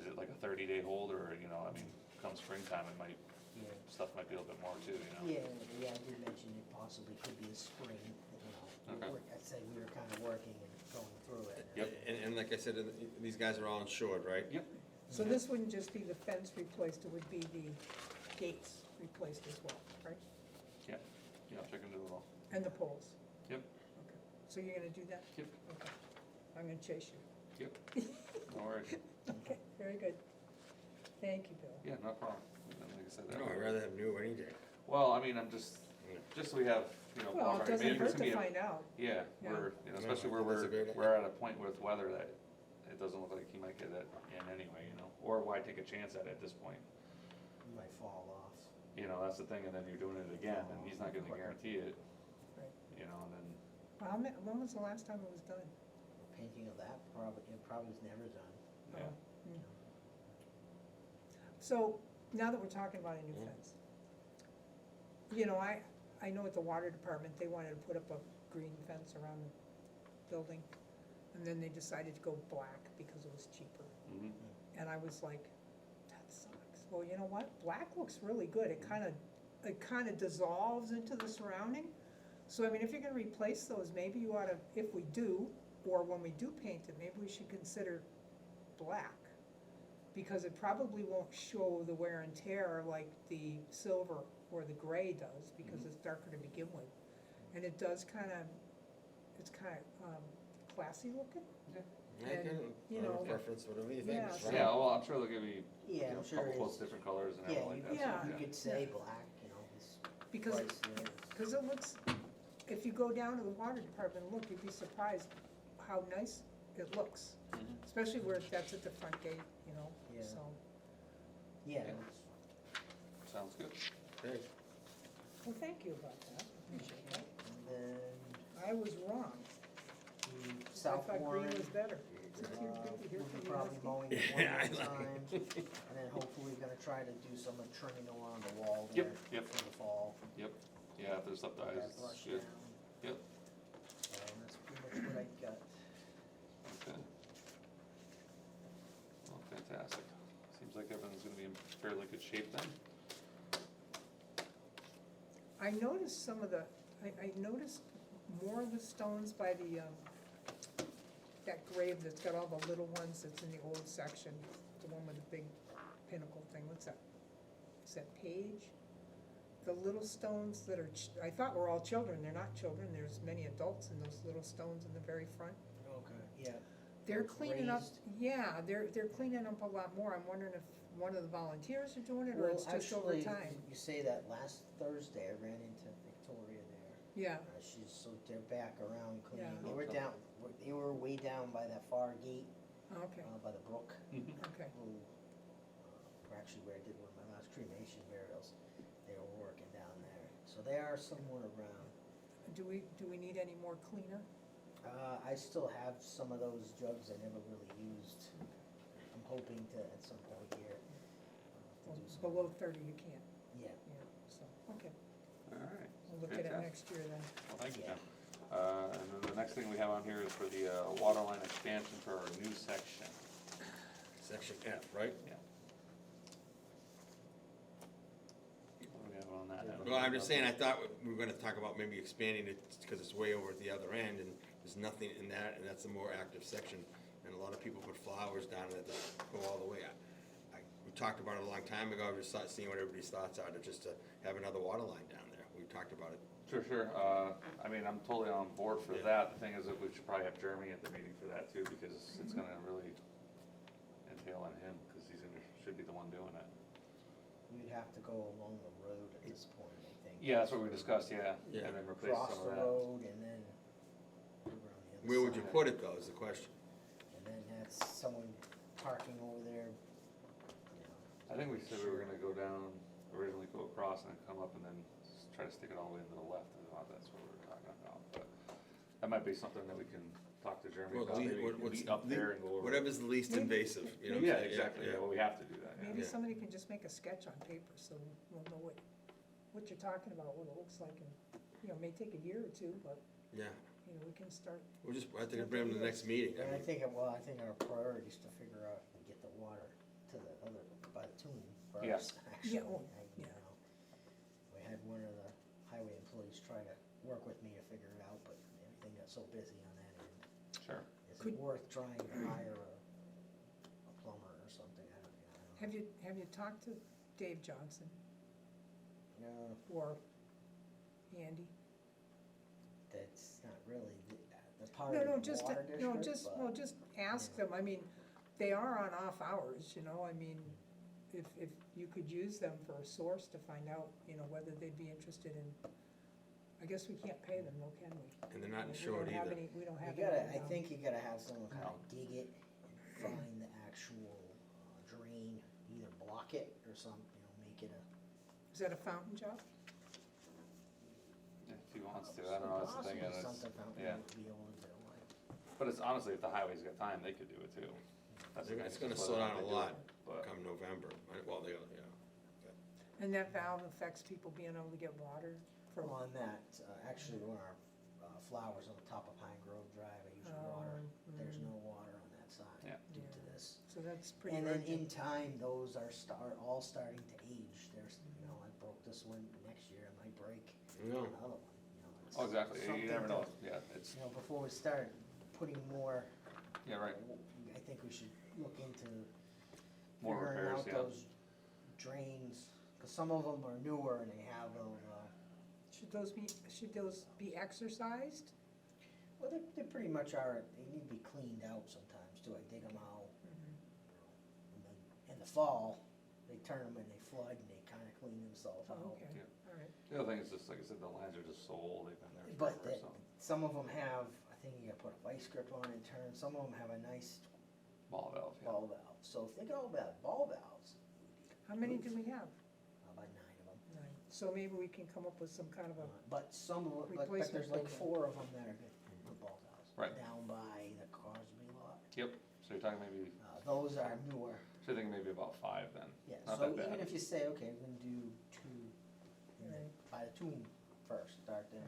Speaker 1: Is it like a 30-day hold, or, I mean, come springtime, it might,
Speaker 4: Yeah.
Speaker 1: stuff might be a little bit more too,
Speaker 4: Yeah, I did mention it possibly could be a spring,
Speaker 1: Okay.
Speaker 4: I said we were kinda working and going through it.
Speaker 1: Yep.
Speaker 2: And like I said, these guys are all insured, right?
Speaker 1: Yep.
Speaker 3: So this wouldn't just be the fence replaced, it would be the gates replaced as well, right?
Speaker 1: Yeah, I'll check into it all.
Speaker 3: And the poles?
Speaker 1: Yep.
Speaker 3: Okay, so you're gonna do that?
Speaker 1: Yep.
Speaker 3: Okay, I'm gonna chase you.
Speaker 1: Yep, no worries.
Speaker 3: Okay, very good. Thank you, Bill.
Speaker 1: Yeah, no problem. And like I said, that
Speaker 2: No, I'd rather have new any day.
Speaker 1: well, I mean, I'm just so we have,
Speaker 3: Well, it
Speaker 1: already-
Speaker 3: doesn't
Speaker 1: maybe
Speaker 3: hurt
Speaker 1: it's gonna
Speaker 3: to
Speaker 1: be a-
Speaker 3: find out.
Speaker 1: Yeah,
Speaker 3: Yeah.
Speaker 1: we're,
Speaker 2: No,
Speaker 1: especially
Speaker 2: I
Speaker 1: where
Speaker 2: think that's a great
Speaker 1: we're at a point with weather that it doesn't look like he might get it in anyway, or why take a chance at it at this point?
Speaker 4: You might fall off.
Speaker 1: That's the thing, and then you're doing it again, and he's not gonna guarantee it,
Speaker 3: Right.
Speaker 1: and then,
Speaker 3: Well, when was the last time it was done?
Speaker 4: Painting of that, it probably was never done.
Speaker 1: yeah.
Speaker 3: Hmm. So, now that we're talking about a new
Speaker 2: Yeah.
Speaker 3: fence, I know at the water department, they wanted to put up a green fence around the building, and then they decided to go black because it was cheaper.
Speaker 1: Mhm.
Speaker 3: And I was like, that sucks. Well, you know what? Black looks really good. It kinda dissolves into the surrounding. So, I mean, if you're gonna replace those, maybe you oughta, if we do, or when we do paint it, maybe we should consider black, because it probably won't show the wear and tear like the silver or the gray does, because it's darker to begin with. And it does kinda, it's kinda, classy looking.
Speaker 2: I
Speaker 3: And,
Speaker 2: can,
Speaker 3: you know,
Speaker 2: preference, whatever you think
Speaker 3: yeah,
Speaker 2: is
Speaker 3: so-
Speaker 2: fine.
Speaker 1: Yeah, well, I'm sure they'll give you,
Speaker 4: Yeah,
Speaker 1: you know,
Speaker 4: I'm
Speaker 1: a
Speaker 4: sure
Speaker 1: couple
Speaker 4: it
Speaker 1: quotes,
Speaker 4: is.
Speaker 1: different colors and
Speaker 4: Yeah,
Speaker 1: everything like that.
Speaker 3: Yeah.
Speaker 1: so,
Speaker 4: You could say black, you know, it's
Speaker 3: Because,
Speaker 4: price there.
Speaker 3: because it looks, if you go down to the water department and look, you'd be surprised how nice it looks.
Speaker 1: Mhm.
Speaker 3: Especially where that's at the front gate, you know,
Speaker 4: Yeah.
Speaker 3: so.
Speaker 4: Yeah,
Speaker 1: Yeah.
Speaker 4: it's-
Speaker 1: Sounds good.
Speaker 2: Okay.
Speaker 3: Well, thank you about that, appreciate that.
Speaker 4: and then
Speaker 3: I was wrong.
Speaker 4: the
Speaker 3: I
Speaker 4: South
Speaker 3: thought green
Speaker 4: Warren,
Speaker 3: was better. Good to hear
Speaker 4: we'll
Speaker 3: from
Speaker 4: be
Speaker 3: you,
Speaker 4: probably
Speaker 3: Rusty.
Speaker 4: mowing it
Speaker 2: Yeah, I
Speaker 4: one more
Speaker 2: like
Speaker 4: time, and then hopefully gonna try to do some trimming along the wall
Speaker 1: Yep,
Speaker 4: there
Speaker 1: yep.
Speaker 4: for the fall.
Speaker 1: Yep, yeah, if there's stuff
Speaker 4: Get
Speaker 1: dies,
Speaker 4: that
Speaker 1: it's
Speaker 4: brushed
Speaker 1: good.
Speaker 4: down.
Speaker 1: Yep.
Speaker 4: That's pretty much what I got.
Speaker 1: Okay. Well, fantastic. Seems like everything's gonna be in fairly good shape then.
Speaker 3: I noticed some of the, I noticed more of the stones by the, that grave that's got all the little ones that's in the old section, the one with the big pinnacle thing, what's that? Is that Page? The little stones that are, I thought were all children, they're not children, there's many adults in those little stones in the very front.
Speaker 4: Okay, yeah.
Speaker 3: They're
Speaker 4: Like
Speaker 3: cleaning up,
Speaker 4: raised?
Speaker 3: yeah, they're cleaning up a lot more, I'm wondering if one of the volunteers are doing it, or it's just over
Speaker 4: Well,
Speaker 3: time.
Speaker 4: actually, you say that last Thursday I ran into Victoria there.
Speaker 3: Yeah,
Speaker 4: She's, so they're back around cleaning.
Speaker 3: Yeah.
Speaker 4: They were
Speaker 1: Okay.
Speaker 4: down, they were way down by that far gate,
Speaker 3: okay,
Speaker 4: by the brook.
Speaker 1: Mhm.
Speaker 3: okay.
Speaker 4: Who, or actually where I did one of my last cremation burials, they were working down there. So they are somewhere around.
Speaker 3: Do we need any more cleaner?
Speaker 4: I still have some of those jugs I never really used. I'm hoping to, at some point here, to do some.
Speaker 3: Below 30 you can't,
Speaker 4: Yeah,
Speaker 3: yeah, so, okay,
Speaker 1: All right.
Speaker 3: we'll look at it
Speaker 1: Fantastic.
Speaker 3: next year then.
Speaker 1: Well, thank you,
Speaker 4: Yeah.
Speaker 1: Jim. And then the next thing we have on here is for the water line expansion for our new section.
Speaker 2: Section F, right?
Speaker 1: Yeah. What do we have on that? Adam?
Speaker 2: Well, I'm just saying, I thought we were gonna talk about maybe expanding it, cause it's way over at the other end, and there's nothing in that, and that's a more active section. And a lot of people put flowers down it that go all the way. We talked about it a long time ago, I was just seeing what everybody's thoughts are, to just to have another water line down there. We talked about it.
Speaker 1: Sure, sure. I mean, I'm totally on board for
Speaker 2: Yeah.
Speaker 1: that. The thing is that we should probably have Jeremy at the meeting for that too, because it's gonna really entail on him, cause he's gonna, should be the one doing it.
Speaker 4: we'd have to go along the road at this point, I think.
Speaker 1: Yeah, that's what we discussed, yeah.
Speaker 2: Yeah.
Speaker 1: And then replace
Speaker 4: Cross
Speaker 1: some
Speaker 4: the
Speaker 1: of that.
Speaker 4: road and then around the other side.
Speaker 2: Where would you put it though, is the question.
Speaker 4: And then have someone parking over there, you know.
Speaker 1: I think we said we were
Speaker 4: Sure.
Speaker 1: gonna go down, originally go across and then come up and then try to stick it all the way into the left. I thought that's what we were talking about, but that might be something that we can talk to Jeremy
Speaker 2: Well,
Speaker 1: about. Maybe we can
Speaker 2: what's
Speaker 1: meet up there and go over.
Speaker 2: Whatever's the least
Speaker 3: Maybe-
Speaker 2: invasive, you know? what I'm
Speaker 1: Yeah,
Speaker 2: saying?
Speaker 1: exactly. Yeah, well, we have to do that, yeah.
Speaker 3: Maybe
Speaker 2: Yeah.
Speaker 3: somebody can just make a sketch on paper, so we'll know what you're talking about, what it looks like, and, you know, it may take a year or two, but,
Speaker 2: Yeah,
Speaker 3: you know, we can start,
Speaker 2: we'll just, I think I'll bring them to the next meeting.
Speaker 4: And I think, I think our priority is to figure out and get the water to the other, by the tune
Speaker 1: Yeah.
Speaker 4: first, actually.
Speaker 3: oh,
Speaker 4: You
Speaker 3: yeah.
Speaker 4: know. We had one of the highway employees try to work with me to figure it out, but everything got so busy on that end.
Speaker 1: Sure.
Speaker 4: Is
Speaker 3: Could-
Speaker 4: it worth trying to hire a plumber or something? I don't know.
Speaker 3: have you talked to Dave Johnson
Speaker 4: No,
Speaker 3: or Andy?
Speaker 4: that's not really the part
Speaker 3: No,
Speaker 4: of
Speaker 3: no,
Speaker 4: the
Speaker 3: just,
Speaker 4: water
Speaker 3: no,
Speaker 4: district,
Speaker 3: just,
Speaker 4: but-
Speaker 3: well, just ask them, I mean, they are on off hours, you know, I mean, if you could use them for a source to find out, you know, whether they'd be interested in, I guess we can't pay them, though, can we?
Speaker 2: And they're not
Speaker 3: We
Speaker 2: insured
Speaker 3: don't have
Speaker 2: either.
Speaker 3: any, we don't have
Speaker 4: You
Speaker 3: any.
Speaker 4: gotta, I think you gotta have someone kind
Speaker 1: No.
Speaker 4: of dig it and find the actual drain, either block it or some, you know, make it a.
Speaker 3: Is that a fountain job?
Speaker 1: If he wants to, I don't know, that's the thing,
Speaker 4: Possibly
Speaker 1: is,
Speaker 4: something fountain
Speaker 1: yeah.
Speaker 4: would be able to do, like.
Speaker 1: But it's honestly, if the highway's got time, they could do it too. That's the thing,
Speaker 2: It's gonna
Speaker 1: just
Speaker 2: slow
Speaker 1: whether
Speaker 2: down a
Speaker 1: they do
Speaker 2: lot
Speaker 1: it, But,
Speaker 2: come November, right? Well, they, yeah.
Speaker 3: And that valve affects people being able to get water from,
Speaker 4: On that, actually, one of our flowers on the top of Pine Grove Drive, I usually water. There's no water on that side
Speaker 1: Yeah.
Speaker 4: due to
Speaker 3: Yeah.
Speaker 4: this.
Speaker 3: so that's pretty
Speaker 4: And then
Speaker 3: urgent.
Speaker 4: in time, those are all starting to age. There's, you know, I broke this one, next year I might break
Speaker 2: No.
Speaker 4: another one, you know. it's
Speaker 1: oh, exactly, you
Speaker 4: something
Speaker 1: never know,
Speaker 4: to-
Speaker 1: yeah, it's,
Speaker 4: You know, before we start putting more,
Speaker 1: yeah, right.
Speaker 4: I think we should look into
Speaker 1: More
Speaker 4: figuring
Speaker 1: repairs,
Speaker 4: out
Speaker 1: yeah.
Speaker 4: those drains, cause some of them are newer and they have those,
Speaker 3: should those be exercised?
Speaker 4: well, they pretty much are, they need to be cleaned out sometimes too, I dig them out. And then in the fall, they turn them and they flood and they kinda clean themselves
Speaker 3: Oh,
Speaker 4: out.
Speaker 3: okay,
Speaker 1: Yeah.
Speaker 3: all right.
Speaker 1: The other thing is just, like I said, the lines are just so old, they've been there
Speaker 4: But
Speaker 1: forever, so.
Speaker 4: some of them have, I think you gotta put a vice grip on and turn, some of them have a nice
Speaker 1: Ball valve, yeah.
Speaker 4: ball valve. So if they got all that ball valves,
Speaker 3: How many do we have?
Speaker 4: about 9 of them.
Speaker 3: 9. So maybe we can come up with some kind of a,
Speaker 4: But some of them, but
Speaker 3: Replacement
Speaker 4: there's like
Speaker 3: program.
Speaker 4: 4 of them that are good, good ball valves.
Speaker 1: Right.
Speaker 4: Down by the Crosby lot.
Speaker 1: Yep, so you're talking maybe,
Speaker 4: Those are newer.
Speaker 1: so you're thinking maybe about 5 then?
Speaker 4: Yeah,
Speaker 1: Not
Speaker 4: so
Speaker 1: that bad.
Speaker 4: even if you say, okay, we're gonna do 2, and then
Speaker 3: Right.
Speaker 4: buy the 2 first, start there.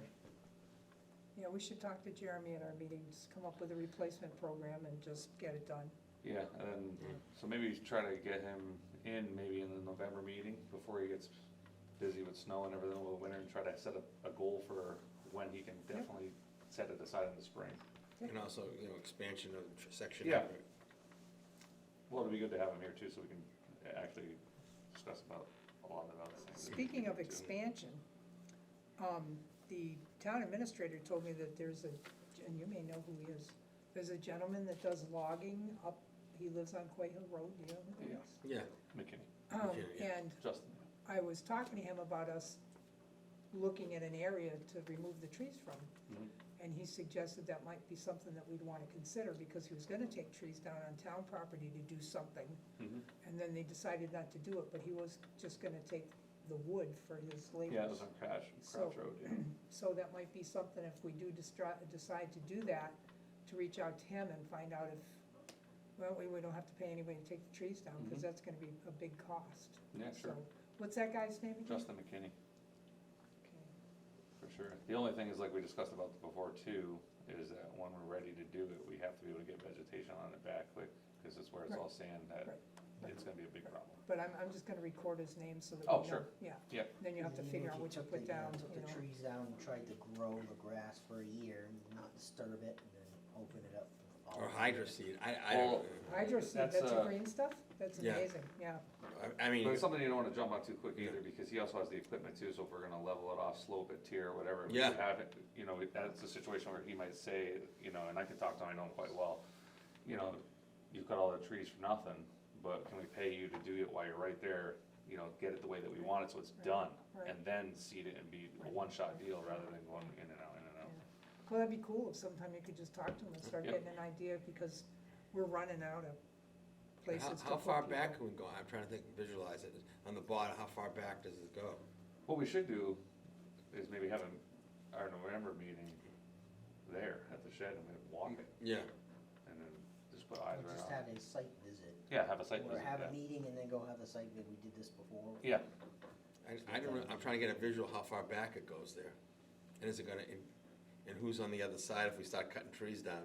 Speaker 3: yeah, we should talk to Jeremy at our meetings, come up with a replacement program and just get it done.
Speaker 1: Yeah, and then, so maybe try to get him in maybe in the November meeting before he gets busy with snow and everything over the winter, and try to set a goal for when he can definitely set it aside in the spring.
Speaker 2: And also, you know, expansion of section.
Speaker 1: Yeah. Well, it'd be good to have him here too, so we can actually discuss about a lot of other things.
Speaker 3: Speaking of
Speaker 1: too.
Speaker 3: expansion, the town administrator told me that there's a, and you may know who he is, there's a gentleman that does logging up, he lives on Quay Hill Road, do you know who he is?
Speaker 2: Yeah,
Speaker 1: McKinney,
Speaker 2: McKinney, yeah.
Speaker 3: And
Speaker 1: Justin,
Speaker 3: I was talking to him about us looking at an area to remove the trees from.
Speaker 1: Mhm.
Speaker 3: And he suggested that might be something that we'd wanna consider, because he was gonna take trees down on town property to do something.
Speaker 1: Mhm.
Speaker 3: And then they decided not to do it, but he was just gonna take the wood for his labors.
Speaker 1: yeah, it was on Crouch
Speaker 3: So-
Speaker 1: Road, yeah.
Speaker 3: So that might be something, if we do decide to do that, to reach out to him and find out if, well, we don't have to pay anybody to take the trees down, because
Speaker 1: Mhm.
Speaker 3: that's gonna be a big cost.
Speaker 1: Yeah, sure,
Speaker 3: So, what's that guy's name again?
Speaker 1: Justin McKinney,
Speaker 3: Okay.
Speaker 1: for sure. The only thing is, like we discussed about before too, is that when we're ready to do it, we have to be able to get vegetation on it back quick, because it's where it's all sand, that
Speaker 3: Right, right.
Speaker 1: it's gonna be a big problem.
Speaker 3: But I'm just gonna record his name so that we
Speaker 1: Oh,
Speaker 3: know.
Speaker 1: sure.
Speaker 3: Yeah.
Speaker 1: Yep.
Speaker 3: Then you have to
Speaker 4: And
Speaker 3: figure
Speaker 4: even
Speaker 3: out
Speaker 4: if
Speaker 3: what you
Speaker 4: took
Speaker 3: put
Speaker 4: the,
Speaker 3: down,
Speaker 4: Took
Speaker 3: you
Speaker 4: the
Speaker 3: know.
Speaker 4: trees down and tried to grow the grass for a year, and not disturb it, and then open it up. for
Speaker 2: or
Speaker 4: fall.
Speaker 2: hydro seed, I
Speaker 1: Well,
Speaker 2: don't,
Speaker 3: Hydro seed,
Speaker 1: That's,
Speaker 3: that's the
Speaker 1: uh,
Speaker 3: green stuff? That's
Speaker 2: yeah.
Speaker 3: amazing, yeah.
Speaker 2: I mean,
Speaker 1: But it's something you don't wanna jump on too quick either, because he also has the equipment too, so if we're gonna level it off, slope it, tier, whatever. we
Speaker 2: Yeah.
Speaker 1: have it, you know, that's a situation where he might say, you know, and I can talk to him, I know him quite well, you know, you cut all the trees for nothing, but can we pay you to do it while you're right there, you know, get it the way that we want it, so it's done,
Speaker 3: Right.
Speaker 1: and then seed it and be a one-shot deal rather than going in and out, in and out.
Speaker 3: Well, that'd be cool if sometime you could just talk to him and start
Speaker 1: Yep.
Speaker 3: getting an idea, because we're running out of places to put
Speaker 2: how far
Speaker 3: people.
Speaker 2: back can we go? I'm trying to think, visualize it. On the bottom, how far back does it go?
Speaker 1: What we should do is maybe have our November meeting there at the shed and we walk it,
Speaker 2: Yeah,
Speaker 1: and then just put eyes
Speaker 4: Or
Speaker 1: right
Speaker 4: just
Speaker 1: on
Speaker 4: have
Speaker 1: it.
Speaker 4: a site visit,
Speaker 1: Yeah, have a site
Speaker 4: or
Speaker 1: visit,
Speaker 4: have
Speaker 1: yeah.
Speaker 4: a meeting and then go have the site visit, we did this before.
Speaker 1: Yeah,
Speaker 2: I don't, I'm trying to get a visual how far back it goes there. And is it gonna, and who's on the other side if we start cutting trees down?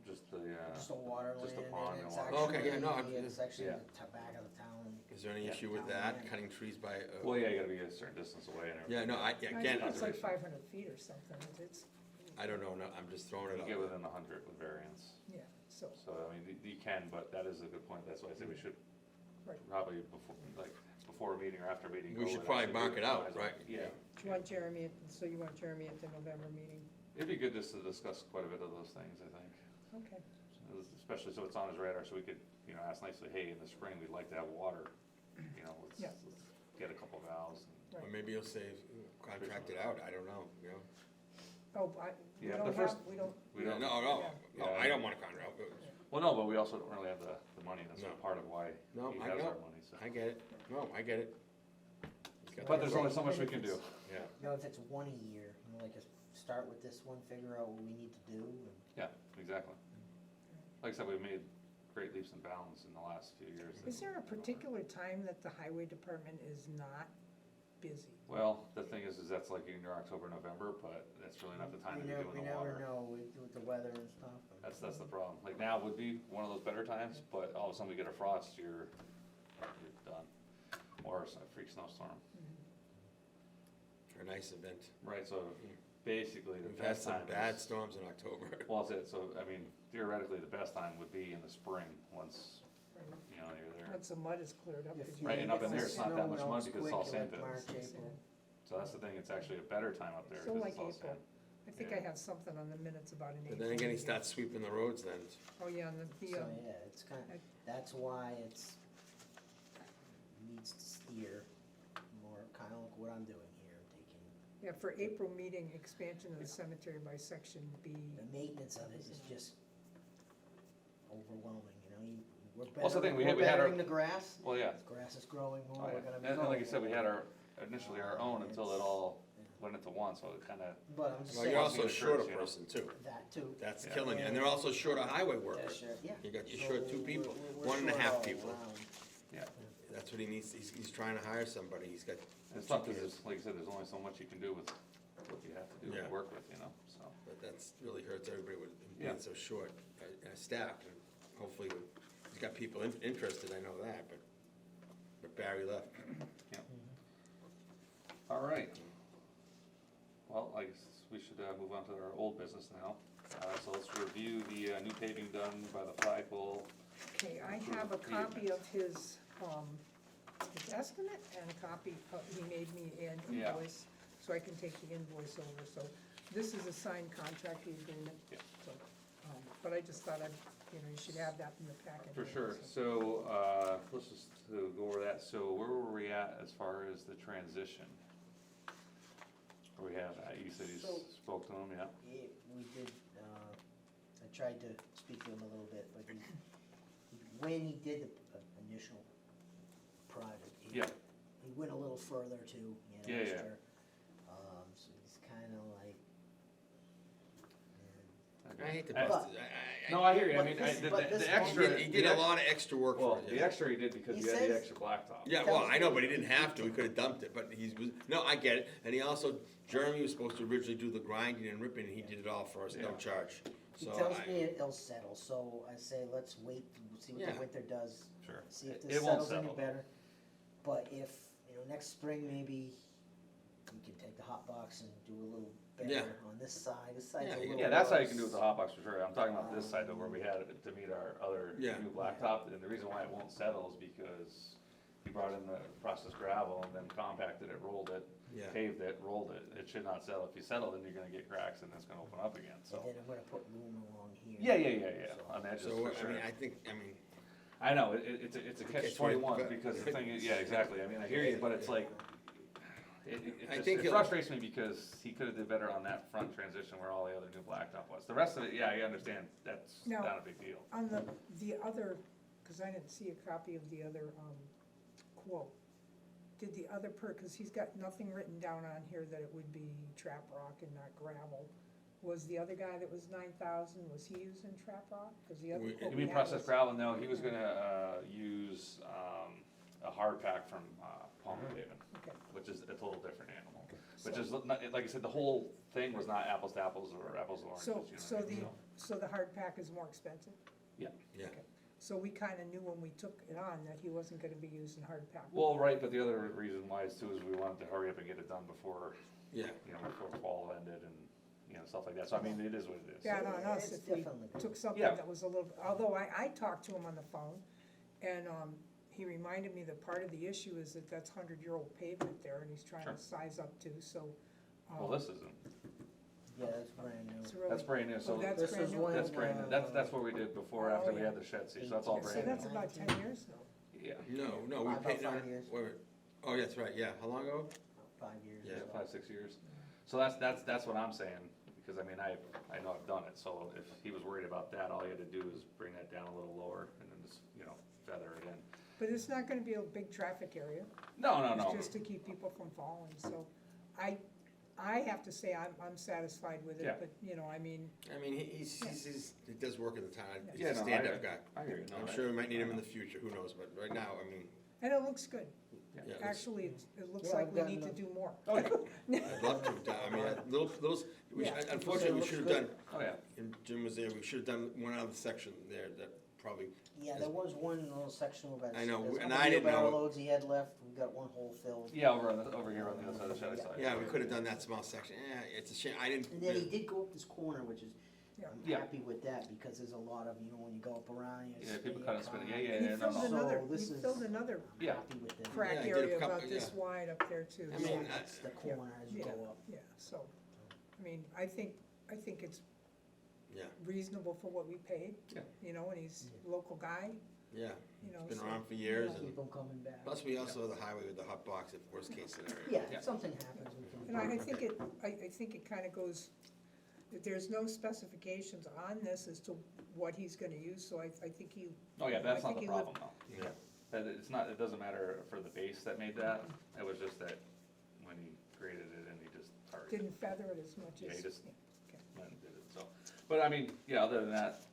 Speaker 1: just the,
Speaker 4: Just a water
Speaker 1: Just a
Speaker 4: line,
Speaker 1: pond
Speaker 4: and it's
Speaker 1: and
Speaker 4: actually,
Speaker 1: water.
Speaker 2: Okay, yeah, no, I'm-
Speaker 4: it's actually
Speaker 1: Yeah.
Speaker 4: the back of the town.
Speaker 2: Is there any
Speaker 1: Yeah.
Speaker 2: issue with
Speaker 4: Town
Speaker 2: that,
Speaker 4: land.
Speaker 2: cutting trees by,
Speaker 1: well, yeah, you gotta be a certain distance away and
Speaker 2: yeah,
Speaker 1: everything.
Speaker 2: no,
Speaker 3: I
Speaker 2: again,
Speaker 3: think it's like
Speaker 1: observation.
Speaker 3: 500 feet or something, it's,
Speaker 2: I don't know, no, I'm just throwing it
Speaker 1: You
Speaker 2: out.
Speaker 1: get within 100 with variance,
Speaker 3: yeah, so,
Speaker 1: so, I mean, you can, but that is a good point, that's why I say we should
Speaker 3: Right.
Speaker 1: probably before a meeting or after a meeting.
Speaker 2: We
Speaker 1: go
Speaker 2: should
Speaker 1: and
Speaker 2: probably
Speaker 1: actually
Speaker 2: mark
Speaker 1: do
Speaker 2: it out,
Speaker 1: eyes on
Speaker 2: right?
Speaker 1: Yeah,
Speaker 3: do you want Jeremy, so you want Jeremy at the November meeting?
Speaker 1: it'd be good just to discuss quite a bit of those things, I think.
Speaker 3: Okay,
Speaker 1: Especially so it's on his radar, so we could, you know, ask nicely, hey, in the spring, we'd like to have water, you know,
Speaker 3: Yeah.
Speaker 1: let's get a couple valves.
Speaker 2: Or maybe you'll say, contract it out, I don't know, you know?
Speaker 3: oh, we
Speaker 1: Yeah,
Speaker 3: don't
Speaker 1: the first-
Speaker 3: have, we don't,
Speaker 1: We
Speaker 2: No,
Speaker 1: don't,
Speaker 2: no,
Speaker 3: Yeah.
Speaker 2: I don't wanna contract,
Speaker 1: well, no, but we also don't really have the money, that's
Speaker 2: No.
Speaker 1: part of why
Speaker 2: No,
Speaker 1: he
Speaker 2: I
Speaker 1: has
Speaker 2: know.
Speaker 1: our money, so.
Speaker 2: I get it, no, I get it.
Speaker 1: But there's only so much we can do.
Speaker 2: Yeah,
Speaker 4: You know, if it's one a year, you know, like, start with this one, figure out what we need to do, and
Speaker 1: Yeah, exactly. Like I said, we've made great leaps and bounds in the last few years.
Speaker 3: is there a particular time that the highway department is not busy?
Speaker 1: Well, the thing is that's like in your October, November, but that's really not the time to be doing
Speaker 4: we
Speaker 1: the
Speaker 4: never
Speaker 1: water.
Speaker 4: know with the weather and stuff. and-
Speaker 1: That's the problem. Like now would be one of those better times, but all of a sudden we get a frost, you're done. Or a freak snowstorm.
Speaker 2: a nice event.
Speaker 1: Right, so basically the
Speaker 2: We've had
Speaker 1: best
Speaker 2: some
Speaker 1: time.
Speaker 2: bad
Speaker 1: is-
Speaker 2: storms in October.
Speaker 1: Well, that's it, so, I mean, theoretically, the best time would be in the spring, once,
Speaker 3: Right.
Speaker 1: you know, you're there.
Speaker 3: Once the mud is cleared up.
Speaker 4: If
Speaker 3: 'cause
Speaker 4: you
Speaker 1: Right, and up in
Speaker 4: get
Speaker 1: there,
Speaker 4: the
Speaker 1: it's not that
Speaker 4: snow
Speaker 1: much
Speaker 4: melts
Speaker 1: mud because it's all
Speaker 4: quick, like
Speaker 1: sand
Speaker 4: March,
Speaker 1: pits.
Speaker 4: April.
Speaker 1: So that's the thing, it's actually a better time up there,
Speaker 3: So
Speaker 1: because
Speaker 3: like
Speaker 1: it's all
Speaker 3: April.
Speaker 1: sand.
Speaker 3: I think I
Speaker 1: Yeah.
Speaker 3: have something on the minutes about an April.
Speaker 2: But then again, he
Speaker 3: meeting.
Speaker 2: starts sweeping the roads then.
Speaker 3: Oh, yeah, and the,
Speaker 4: So, yeah, it's kind
Speaker 3: I-
Speaker 4: of, that's why it's, needs to steer more, kind of like what I'm doing here, taking,
Speaker 3: yeah, for April meeting, expansion of the cemetery by section B.
Speaker 4: the maintenance of it is just overwhelming, you know, we're
Speaker 1: Well, so the thing,
Speaker 4: bettering,
Speaker 1: we
Speaker 4: we're
Speaker 1: had our-
Speaker 4: bettering the grass,
Speaker 1: Well, yeah,
Speaker 4: grass is growing
Speaker 1: oh,
Speaker 4: more,
Speaker 1: yeah,
Speaker 4: we're gonna be
Speaker 1: and like you said, we had
Speaker 4: more.
Speaker 1: our, initially our own until it all
Speaker 4: Yeah.
Speaker 1: went into one, so it kinda,
Speaker 4: But I'm just
Speaker 2: Well,
Speaker 4: saying,
Speaker 2: you're also
Speaker 1: Saying-
Speaker 2: short a
Speaker 1: you know.
Speaker 2: person too.
Speaker 4: that too.
Speaker 2: That's
Speaker 1: Yeah.
Speaker 2: killing you. And they're also short a highway worker.
Speaker 4: Yeah, sure, yeah.
Speaker 2: You're short two
Speaker 4: So
Speaker 2: people,
Speaker 4: we're
Speaker 2: one and a
Speaker 4: short
Speaker 2: half
Speaker 4: all
Speaker 2: people.
Speaker 4: around.
Speaker 1: yeah.
Speaker 2: That's what he needs. He's trying to hire somebody. He's got.
Speaker 1: It's tough, because there's, like you said, there's only so much you can do with what you have to do
Speaker 2: Yeah.
Speaker 1: and work with, you know, so.
Speaker 2: But that's really hurts everybody with
Speaker 1: Yeah.
Speaker 2: being so short, staff. And hopefully, he's got people interested, I know that, but Barry left.
Speaker 1: All right. Well, I guess we should move on to our old business now. So let's review the new paving done by the flagpole.
Speaker 3: Okay, I have a copy of his estimate and a copy of, he made me an
Speaker 1: Yeah.
Speaker 3: invoice, so I can take the invoice over, so this is a signed contract agreement.
Speaker 1: Yeah.
Speaker 3: So, but I just thought you should have that in the packet.
Speaker 1: For
Speaker 3: here,
Speaker 1: sure.
Speaker 3: so.
Speaker 1: So let's just go over that. So where were we at as far as the transition? We have, you said you
Speaker 4: So-
Speaker 1: spoke to him, yeah?
Speaker 4: We did, I tried to speak to him a little bit, but when he did the initial project,
Speaker 1: Yeah.
Speaker 4: he went a little further too,
Speaker 1: Yeah, yeah.
Speaker 4: extra. So he's kinda like,
Speaker 2: I hate to
Speaker 1: I-
Speaker 2: bust.
Speaker 1: No, I hear you. I
Speaker 4: But
Speaker 1: mean,
Speaker 4: this-
Speaker 1: the
Speaker 4: but this
Speaker 1: extra.
Speaker 4: one-
Speaker 2: He did
Speaker 1: the
Speaker 2: a
Speaker 1: ex-
Speaker 2: lot of extra work
Speaker 1: Well,
Speaker 2: for it.
Speaker 1: the
Speaker 2: yeah.
Speaker 1: extra he did because
Speaker 4: He
Speaker 1: he had the
Speaker 4: says-
Speaker 1: extra blacktop.
Speaker 2: Yeah, well, I know, but he didn't have to, he could've dumped it, but no, I get it, and he also, Jeremy was supposed to originally do the grinding and ripping, and he did it all for us, no
Speaker 1: Yeah.
Speaker 2: charge.
Speaker 4: he
Speaker 2: So
Speaker 4: tells
Speaker 2: I-
Speaker 4: me it'll settle, so I say, let's wait, see what
Speaker 2: Yeah.
Speaker 4: the winter does,
Speaker 1: Sure.
Speaker 4: see if
Speaker 1: It
Speaker 4: this
Speaker 1: won't
Speaker 4: settles any
Speaker 1: settle.
Speaker 4: better. But if, next spring, maybe we can take the hot box and do a little
Speaker 2: Yeah.
Speaker 4: better on this side, this side's
Speaker 2: Yeah,
Speaker 4: a
Speaker 2: yeah.
Speaker 4: little
Speaker 1: Yeah, that's how you
Speaker 4: worse.
Speaker 1: can do it with the hot box for sure. I'm talking about this side though, where we had it to meet our other
Speaker 2: Yeah.
Speaker 1: new blacktop, and the reason why it won't settle is because he brought in the processed gravel and then compacted it, rolled it,
Speaker 2: Yeah.
Speaker 1: paved it, rolled it. It should not settle. If you settle, then you're gonna get cracks and it's gonna open up again,
Speaker 4: And
Speaker 1: so.
Speaker 4: then I'm gonna put loom along here.
Speaker 1: Yeah,
Speaker 4: So-
Speaker 1: on edges
Speaker 2: So,
Speaker 1: for
Speaker 2: I
Speaker 1: sure.
Speaker 2: mean,
Speaker 1: I know, it's a catch
Speaker 2: Catch
Speaker 1: 21,
Speaker 2: 22,
Speaker 1: because the thing is, yeah, exactly. I mean, I hear you, but it's like,
Speaker 2: I
Speaker 1: it
Speaker 2: think he'll-
Speaker 1: frustrates me because he could've did better on that front transition where all the other new blacktop was. The rest of it, yeah, I understand, that's
Speaker 3: No.
Speaker 1: not a big deal.
Speaker 3: On the other, because I didn't see a copy of the other quote, did the other because he's got nothing written down on here that it would be trap rock and not gravel. Was the other guy that was 9,000, was he using trap rock? Because the other
Speaker 2: We-
Speaker 3: quote
Speaker 1: You
Speaker 3: we
Speaker 1: mean
Speaker 3: had
Speaker 1: processed
Speaker 3: was-
Speaker 1: gravel? No, he was gonna, use, a hard pack from, Palmer Paving,
Speaker 3: Okay,
Speaker 1: which is a total different animal.
Speaker 3: so-
Speaker 1: Which is, not- like I said, the whole thing was not apples to apples or apples to oranges, you know
Speaker 3: So
Speaker 1: what I mean?
Speaker 3: so the hard pack is more expensive?
Speaker 2: Yeah,
Speaker 3: Okay. So we kinda knew when we took it on that he wasn't gonna be using hard pack.
Speaker 1: Well, right, but the other reason why is too is we wanted to hurry up and get it done before,
Speaker 2: yeah.
Speaker 1: before fall ended and, stuff like that. So I mean, it is what it is.
Speaker 3: Yeah, on us,
Speaker 4: It's
Speaker 3: if we
Speaker 4: definitely good.
Speaker 3: took something
Speaker 1: Yeah.
Speaker 3: that was a little, although I talked to him on the phone, and, he reminded me that part of the issue is that that's 100-year-old pavement there, and he's trying
Speaker 1: Sure.
Speaker 3: to size up to, so.
Speaker 1: Well, this isn't.
Speaker 4: Yeah, that's brand new.
Speaker 3: it's really-
Speaker 1: That's brand new, so
Speaker 3: Oh, that's
Speaker 4: This
Speaker 3: brand
Speaker 4: was
Speaker 3: new?
Speaker 4: when,
Speaker 1: that's brand new. That's what we did before,
Speaker 3: Oh,
Speaker 1: after we
Speaker 3: yeah.
Speaker 1: had the shed seat, so that's all
Speaker 3: Yeah, so
Speaker 1: brand
Speaker 3: that's
Speaker 1: new.
Speaker 3: about 10 years now.
Speaker 1: Yeah,
Speaker 2: No, we
Speaker 4: About
Speaker 2: paid,
Speaker 4: 5 years.
Speaker 2: oh, that's right, yeah, how long ago?
Speaker 4: 5 years.
Speaker 2: Yeah,
Speaker 1: yeah,
Speaker 4: so.
Speaker 1: 5, 6 years. So that's what I'm saying, because I mean, I know I've done it, so if he was worried about that, all he had to do is bring that down a little lower and then just, feather it in.
Speaker 3: But it's not gonna be a big traffic area.
Speaker 1: No.
Speaker 3: It's just to keep people from falling, so I have to say, I'm satisfied with
Speaker 1: Yeah.
Speaker 3: it, but, I mean,
Speaker 2: I mean, he does work in the town, he's
Speaker 1: Yeah,
Speaker 2: a
Speaker 1: no,
Speaker 2: stand-up guy.
Speaker 1: I hear you. No,
Speaker 2: I'm
Speaker 1: I-
Speaker 2: sure we might need him in the future, who knows, but right now, I mean,
Speaker 3: and it looks good.
Speaker 1: Yeah.
Speaker 2: yeah,
Speaker 3: Actually, it looks
Speaker 4: Yeah,
Speaker 3: like
Speaker 4: I've
Speaker 3: we
Speaker 4: gotten
Speaker 3: need to
Speaker 4: a-
Speaker 3: do more.
Speaker 1: Oh, yeah.
Speaker 2: I'd love to have done, I mean, little,
Speaker 3: Yeah.
Speaker 2: unfortunately, we
Speaker 4: Looks
Speaker 2: should have
Speaker 4: good.
Speaker 2: done,
Speaker 1: Oh, yeah.
Speaker 2: and Jim was there, we should have done one other section there that probably,
Speaker 4: Yeah, there was one little section about.
Speaker 2: I know,
Speaker 4: there's a
Speaker 2: and
Speaker 4: couple
Speaker 2: I didn't know
Speaker 4: wheelbarrow
Speaker 2: it.
Speaker 4: loads he had left, we got one hole filled.
Speaker 1: Yeah, over here on the other side of the shed side.
Speaker 2: yeah, we could have done that small section, yeah, it's a shame, I didn't.
Speaker 4: And then he did go up this corner, which is,
Speaker 3: Yeah.
Speaker 4: I'm
Speaker 1: Yeah.
Speaker 4: happy with that, because there's a lot of, when you go up around, you
Speaker 1: Yeah, people
Speaker 4: spin
Speaker 1: cut
Speaker 4: your
Speaker 1: and spin,
Speaker 4: car.
Speaker 1: yeah,
Speaker 3: And
Speaker 1: yeah,
Speaker 3: he
Speaker 1: no,
Speaker 3: filled
Speaker 1: no.
Speaker 3: another,
Speaker 4: So this
Speaker 3: he
Speaker 4: is-
Speaker 3: filled another
Speaker 4: I'm
Speaker 1: Yeah.
Speaker 4: happy with that.
Speaker 3: crack
Speaker 2: Yeah, I did a
Speaker 3: area
Speaker 2: couple-
Speaker 3: about this
Speaker 2: yeah.
Speaker 3: wide up there too.
Speaker 2: I
Speaker 3: so-
Speaker 2: mean,
Speaker 4: It's the corner as you
Speaker 3: Yeah,
Speaker 4: go up.
Speaker 3: yeah, so, I mean, I think it's
Speaker 2: Yeah,
Speaker 3: reasonable for what we paid.
Speaker 1: Yeah.
Speaker 3: You know, and he's a local guy,
Speaker 2: yeah,
Speaker 3: you know.
Speaker 2: been
Speaker 3: so-
Speaker 2: around for years,
Speaker 3: yeah.
Speaker 2: and
Speaker 4: Keep them coming back.
Speaker 2: plus we also have the highway with the hot box, if worst case scenario.
Speaker 4: Yeah,
Speaker 1: Yeah.
Speaker 4: if something happens, we can.
Speaker 3: And I think I think it kinda goes, that there's no specifications on this as to what he's gonna use, so I think he.
Speaker 1: Oh, yeah, that's
Speaker 3: I
Speaker 1: not
Speaker 3: think
Speaker 1: the
Speaker 3: he
Speaker 1: problem
Speaker 3: lived-
Speaker 1: though.
Speaker 2: Yeah.
Speaker 1: That it's not, it doesn't matter for the base that made that, it was just that when he graded it and he just targeted
Speaker 3: Didn't feather it as much
Speaker 1: Yeah,
Speaker 3: as.
Speaker 1: he just-
Speaker 3: yeah, okay.
Speaker 1: it and did it, so. But I mean, yeah, other than that.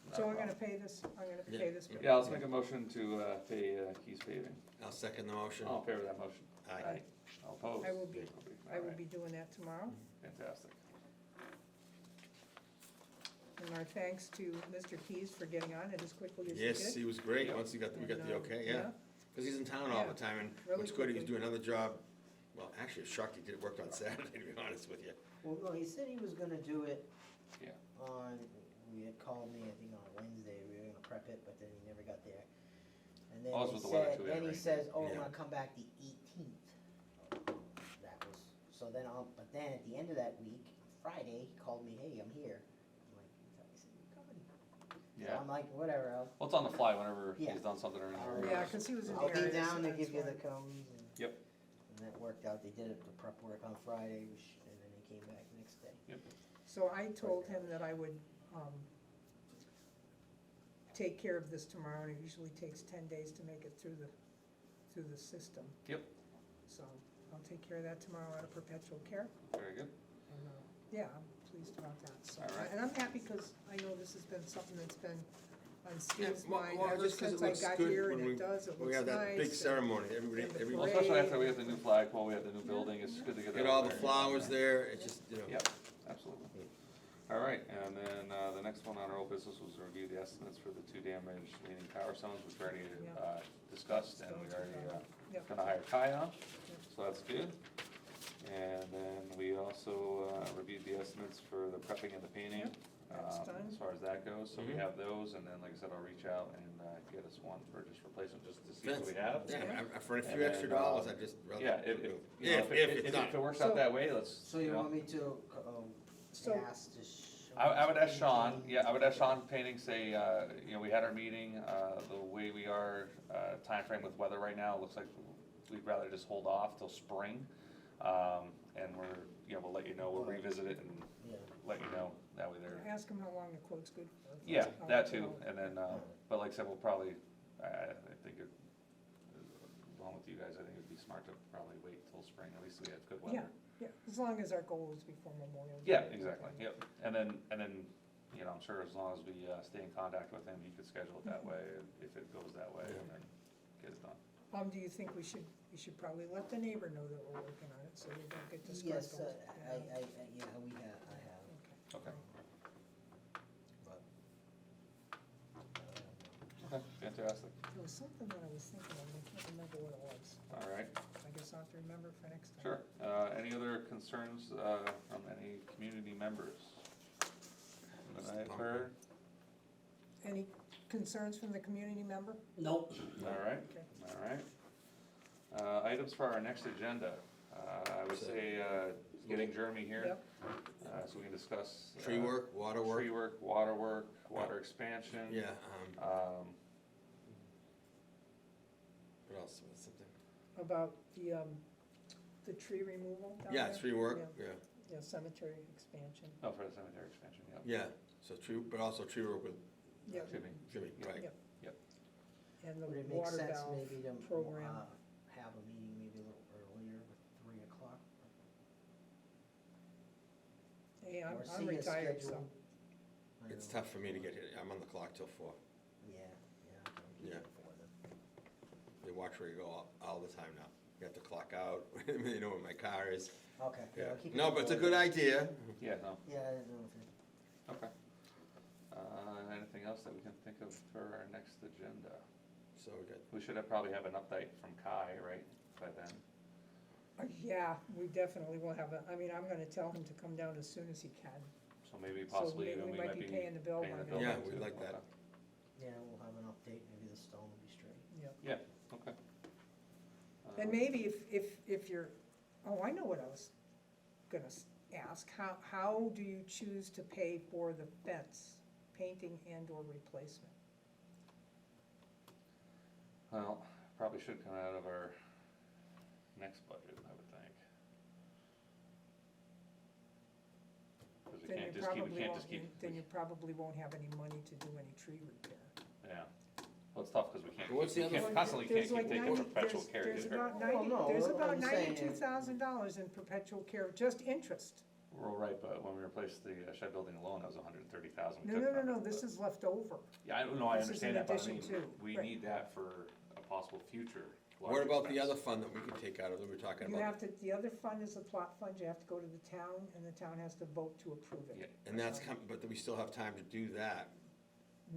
Speaker 1: not
Speaker 3: So
Speaker 1: a
Speaker 3: I'm gonna
Speaker 1: problem.
Speaker 3: pay this, I'm gonna
Speaker 2: Yeah.
Speaker 3: pay this.
Speaker 2: Yeah.
Speaker 1: Yeah, let's make a motion to, pay, Keys paving.
Speaker 2: I'll second the motion.
Speaker 1: All in favor of that motion?
Speaker 2: Aye.
Speaker 1: All opposed?
Speaker 3: I will be- I will
Speaker 1: Alright,
Speaker 3: be doing that tomorrow.
Speaker 1: fantastic.
Speaker 3: And our thanks to Mr. Keys for getting on it as quickly as he did.
Speaker 2: Yes, he was great,
Speaker 1: Yeah.
Speaker 2: once we got the
Speaker 3: And,
Speaker 2: okay, yeah, cause he's in town all the time, and
Speaker 3: Really
Speaker 2: what's good, he was
Speaker 3: quickly.
Speaker 2: doing another job, well, actually, shocked he did, worked on Saturday, to be honest with you.
Speaker 4: Well, no, he said he was gonna do it
Speaker 1: Yeah.
Speaker 4: on, we had called me, I think on Wednesday, we were gonna prep it, but then he never got there. And then
Speaker 1: Oh, it's
Speaker 4: he
Speaker 1: with the weather
Speaker 4: said,
Speaker 1: too,
Speaker 4: then
Speaker 1: yeah,
Speaker 4: he
Speaker 1: right.
Speaker 4: says, oh, I'm
Speaker 2: Yeah.
Speaker 4: gonna come back the 18th. That was, so then but then at the end of that week, Friday, he called me, hey, I'm here. I'm like, I thought he said you're coming. So
Speaker 1: Yeah,
Speaker 4: I'm like, whatever,
Speaker 1: well, it's on the fly whenever
Speaker 4: Yeah.
Speaker 1: he's done something or anything.
Speaker 3: Yeah, cause he was in the
Speaker 4: I'll
Speaker 3: area.
Speaker 4: be down
Speaker 3: so
Speaker 4: to give
Speaker 3: that's
Speaker 4: you the
Speaker 3: why.
Speaker 4: cones and.
Speaker 1: Yep.
Speaker 4: And that worked out, they did it, the prep work on Friday, and then he came back next day.
Speaker 3: So I told him that I would, take care of this tomorrow, and it usually takes 10 days to make it through the system.
Speaker 1: Yep.
Speaker 3: So I'll take care of that tomorrow out of perpetual care,
Speaker 1: Very good.
Speaker 3: and, yeah, I'm pleased about that, so.
Speaker 1: All right.
Speaker 3: And I'm happy, cause I know this has been something that's been on Steve's
Speaker 2: well,
Speaker 3: mind
Speaker 2: well,
Speaker 3: ever
Speaker 2: just 'cause it
Speaker 3: since I
Speaker 2: looks
Speaker 3: got
Speaker 2: good
Speaker 3: here,
Speaker 2: when
Speaker 3: and
Speaker 2: we-
Speaker 3: it does, it
Speaker 2: We
Speaker 3: looks
Speaker 2: have that big
Speaker 3: nice, and-
Speaker 2: ceremony,
Speaker 3: and the
Speaker 2: everybody,
Speaker 1: Well,
Speaker 3: parade.
Speaker 1: especially after we have the new flagpole, we have the new building, it's good to get that.
Speaker 2: get all
Speaker 1: out
Speaker 2: the
Speaker 1: there.
Speaker 2: flowers there, it's just, you know.
Speaker 1: Yep, absolutely. All right, and then, the next one on our old business was to review the estimates for the two damaged leaning power stones, which we already, discussed, and we already,
Speaker 3: Yep.
Speaker 1: gonna hire Kai on, so that's good. And then we also, reviewed the estimates for the prepping and the painting,
Speaker 3: That's done.
Speaker 1: as far as that goes, so we
Speaker 2: Mhm.
Speaker 1: have those, and then, like I said, I'll reach out and, get us one for just replacement, just to see what we have.
Speaker 2: Yeah, for a
Speaker 1: And
Speaker 2: few extra
Speaker 1: then,
Speaker 2: dollars, I'd just rather.
Speaker 1: Yeah, if, you know,
Speaker 2: If it's not.
Speaker 1: it works out
Speaker 3: So-
Speaker 1: that way, let's,
Speaker 4: So
Speaker 1: you
Speaker 4: you
Speaker 1: know.
Speaker 4: want me to,
Speaker 3: So-
Speaker 4: ask to show?
Speaker 1: I would ask Sean,
Speaker 4: painting?
Speaker 1: yeah, I would ask Sean Painting, say, you know, we had our meeting, the way we are, timeframe with weather right now, it looks like we'd rather just hold off till spring. And we're, you know, we'll let you know, we'll revisit it and
Speaker 4: Yeah.
Speaker 1: let you know, that way there.
Speaker 3: Ask him how long the quote's good for.
Speaker 1: Yeah,
Speaker 3: How-
Speaker 1: that
Speaker 3: how-
Speaker 1: too, and then, but like I said, we'll probably, I think it, along with you guys, I think it'd be smart to probably wait till spring, at least we have good weather.
Speaker 3: Yeah, as long as our goal is before Memorial Day.
Speaker 1: Yeah, exactly, yep, and then, you know, I'm sure as long as we, stay in contact with him, he could schedule it that way, if it goes that way, and then get it done.
Speaker 3: Do you think we should probably let the neighbor know that we're working on it, so we don't get
Speaker 4: Yes,
Speaker 3: disgruntled?
Speaker 4: I, yeah, I have,
Speaker 3: Okay.
Speaker 1: Okay,
Speaker 4: but.
Speaker 1: okay, fantastic,
Speaker 3: There was something that I was thinking of, and I can't remember what it was.
Speaker 1: all right,
Speaker 3: I guess I'll have to remember for next time.
Speaker 1: sure, any other concerns, from any community members that I've heard?
Speaker 3: Any concerns from the community member?
Speaker 4: Nope.
Speaker 1: All right,
Speaker 3: Okay.
Speaker 1: all right. Items for our next agenda, I would say, getting Jeremy here,
Speaker 3: Yep,
Speaker 1: so we can discuss.
Speaker 2: Tree work, water work,
Speaker 1: Tree work, water expansion.
Speaker 2: yeah, what else, what's something?
Speaker 3: about the tree removal down
Speaker 2: Yeah,
Speaker 3: there?
Speaker 2: tree work,
Speaker 3: Yeah.
Speaker 2: yeah,
Speaker 3: Yeah, cemetery expansion.
Speaker 1: Oh, for the cemetery expansion, yeah.
Speaker 2: yeah, so tree, but also tree work with
Speaker 3: Yeah,
Speaker 1: Jimmy.
Speaker 2: Jimmy, right.
Speaker 3: Yep.
Speaker 1: Yep.
Speaker 3: and the
Speaker 4: Would it make
Speaker 3: water
Speaker 4: sense
Speaker 3: valve
Speaker 4: maybe to,
Speaker 3: program.
Speaker 4: have a meeting maybe a little earlier, 3:00?
Speaker 3: Hey, I'm
Speaker 4: Or see a
Speaker 3: retired, so.
Speaker 4: schedule? I
Speaker 2: It's
Speaker 4: know.
Speaker 2: tough for me to get here, I'm on the clock till 4.
Speaker 4: Yeah, I'm
Speaker 2: Yeah.
Speaker 4: before then.
Speaker 2: They watch where you go all the time now. You have to clock out, you know where my car is.
Speaker 4: Okay, yeah,
Speaker 2: Yeah.
Speaker 4: I'll keep it
Speaker 2: No, but it's a
Speaker 4: before
Speaker 2: good
Speaker 4: then.
Speaker 2: idea.
Speaker 1: Yeah, no,
Speaker 4: Yeah, I didn't know if it.
Speaker 1: okay. Anything else else that we can think of for our next agenda?
Speaker 2: So we got,
Speaker 1: We should probably have an update from Kai, right, by then?
Speaker 3: Yeah, we definitely will have a, I mean, I'm gonna tell him to come down as soon as he can.
Speaker 1: So maybe
Speaker 3: So
Speaker 1: possibly
Speaker 3: we
Speaker 1: even we might be
Speaker 3: paying the bill
Speaker 1: paying the
Speaker 3: by
Speaker 1: bill
Speaker 3: then.
Speaker 2: Yeah,
Speaker 1: then
Speaker 2: we'd
Speaker 1: too.
Speaker 2: like that.
Speaker 1: Okay.
Speaker 4: Yeah, we'll have an update, maybe the stone will be straight.
Speaker 3: Yeah.
Speaker 1: Yeah, okay.
Speaker 3: And maybe if you're, oh, I know what I was gonna ask, how do you choose to pay for the fence, painting and or replacement?
Speaker 1: Well, probably should come out of our next budget, I would think. Cause we
Speaker 3: Then
Speaker 1: can't
Speaker 3: you
Speaker 1: just keep, we
Speaker 3: probably
Speaker 1: can't
Speaker 3: won't,
Speaker 1: just keep,
Speaker 3: then you probably won't have any money to do any tree repair.
Speaker 1: yeah. Well, it's tough, cause we can't,
Speaker 2: What's
Speaker 1: we
Speaker 2: the other
Speaker 1: can't
Speaker 2: one?
Speaker 1: constantly can't
Speaker 3: There's
Speaker 1: keep
Speaker 3: like
Speaker 1: taking
Speaker 3: 90
Speaker 1: perpetual care
Speaker 3: There's
Speaker 1: either.
Speaker 3: about
Speaker 4: Well, no,
Speaker 3: there's
Speaker 4: what
Speaker 3: about
Speaker 4: I'm saying is-
Speaker 3: $92,000 in perpetual care, just interest.
Speaker 1: We're all right, but when we replaced the shed building alone, that was $130,000.
Speaker 3: No, this is left over.
Speaker 1: Yeah, I don't know, I
Speaker 3: This is in
Speaker 1: understand that, but I
Speaker 3: addition
Speaker 1: mean,
Speaker 3: to,
Speaker 1: we
Speaker 3: right.
Speaker 1: need that for a possible future
Speaker 2: what
Speaker 1: large
Speaker 2: about the
Speaker 1: expense.
Speaker 2: other fund that we could take out of, that we were talking
Speaker 3: You
Speaker 2: about?
Speaker 3: have to, the other fund is the plot fund, you have to go to the town, and the town has to vote to approve it.
Speaker 1: Yeah.
Speaker 2: And that's but we still have time to do that.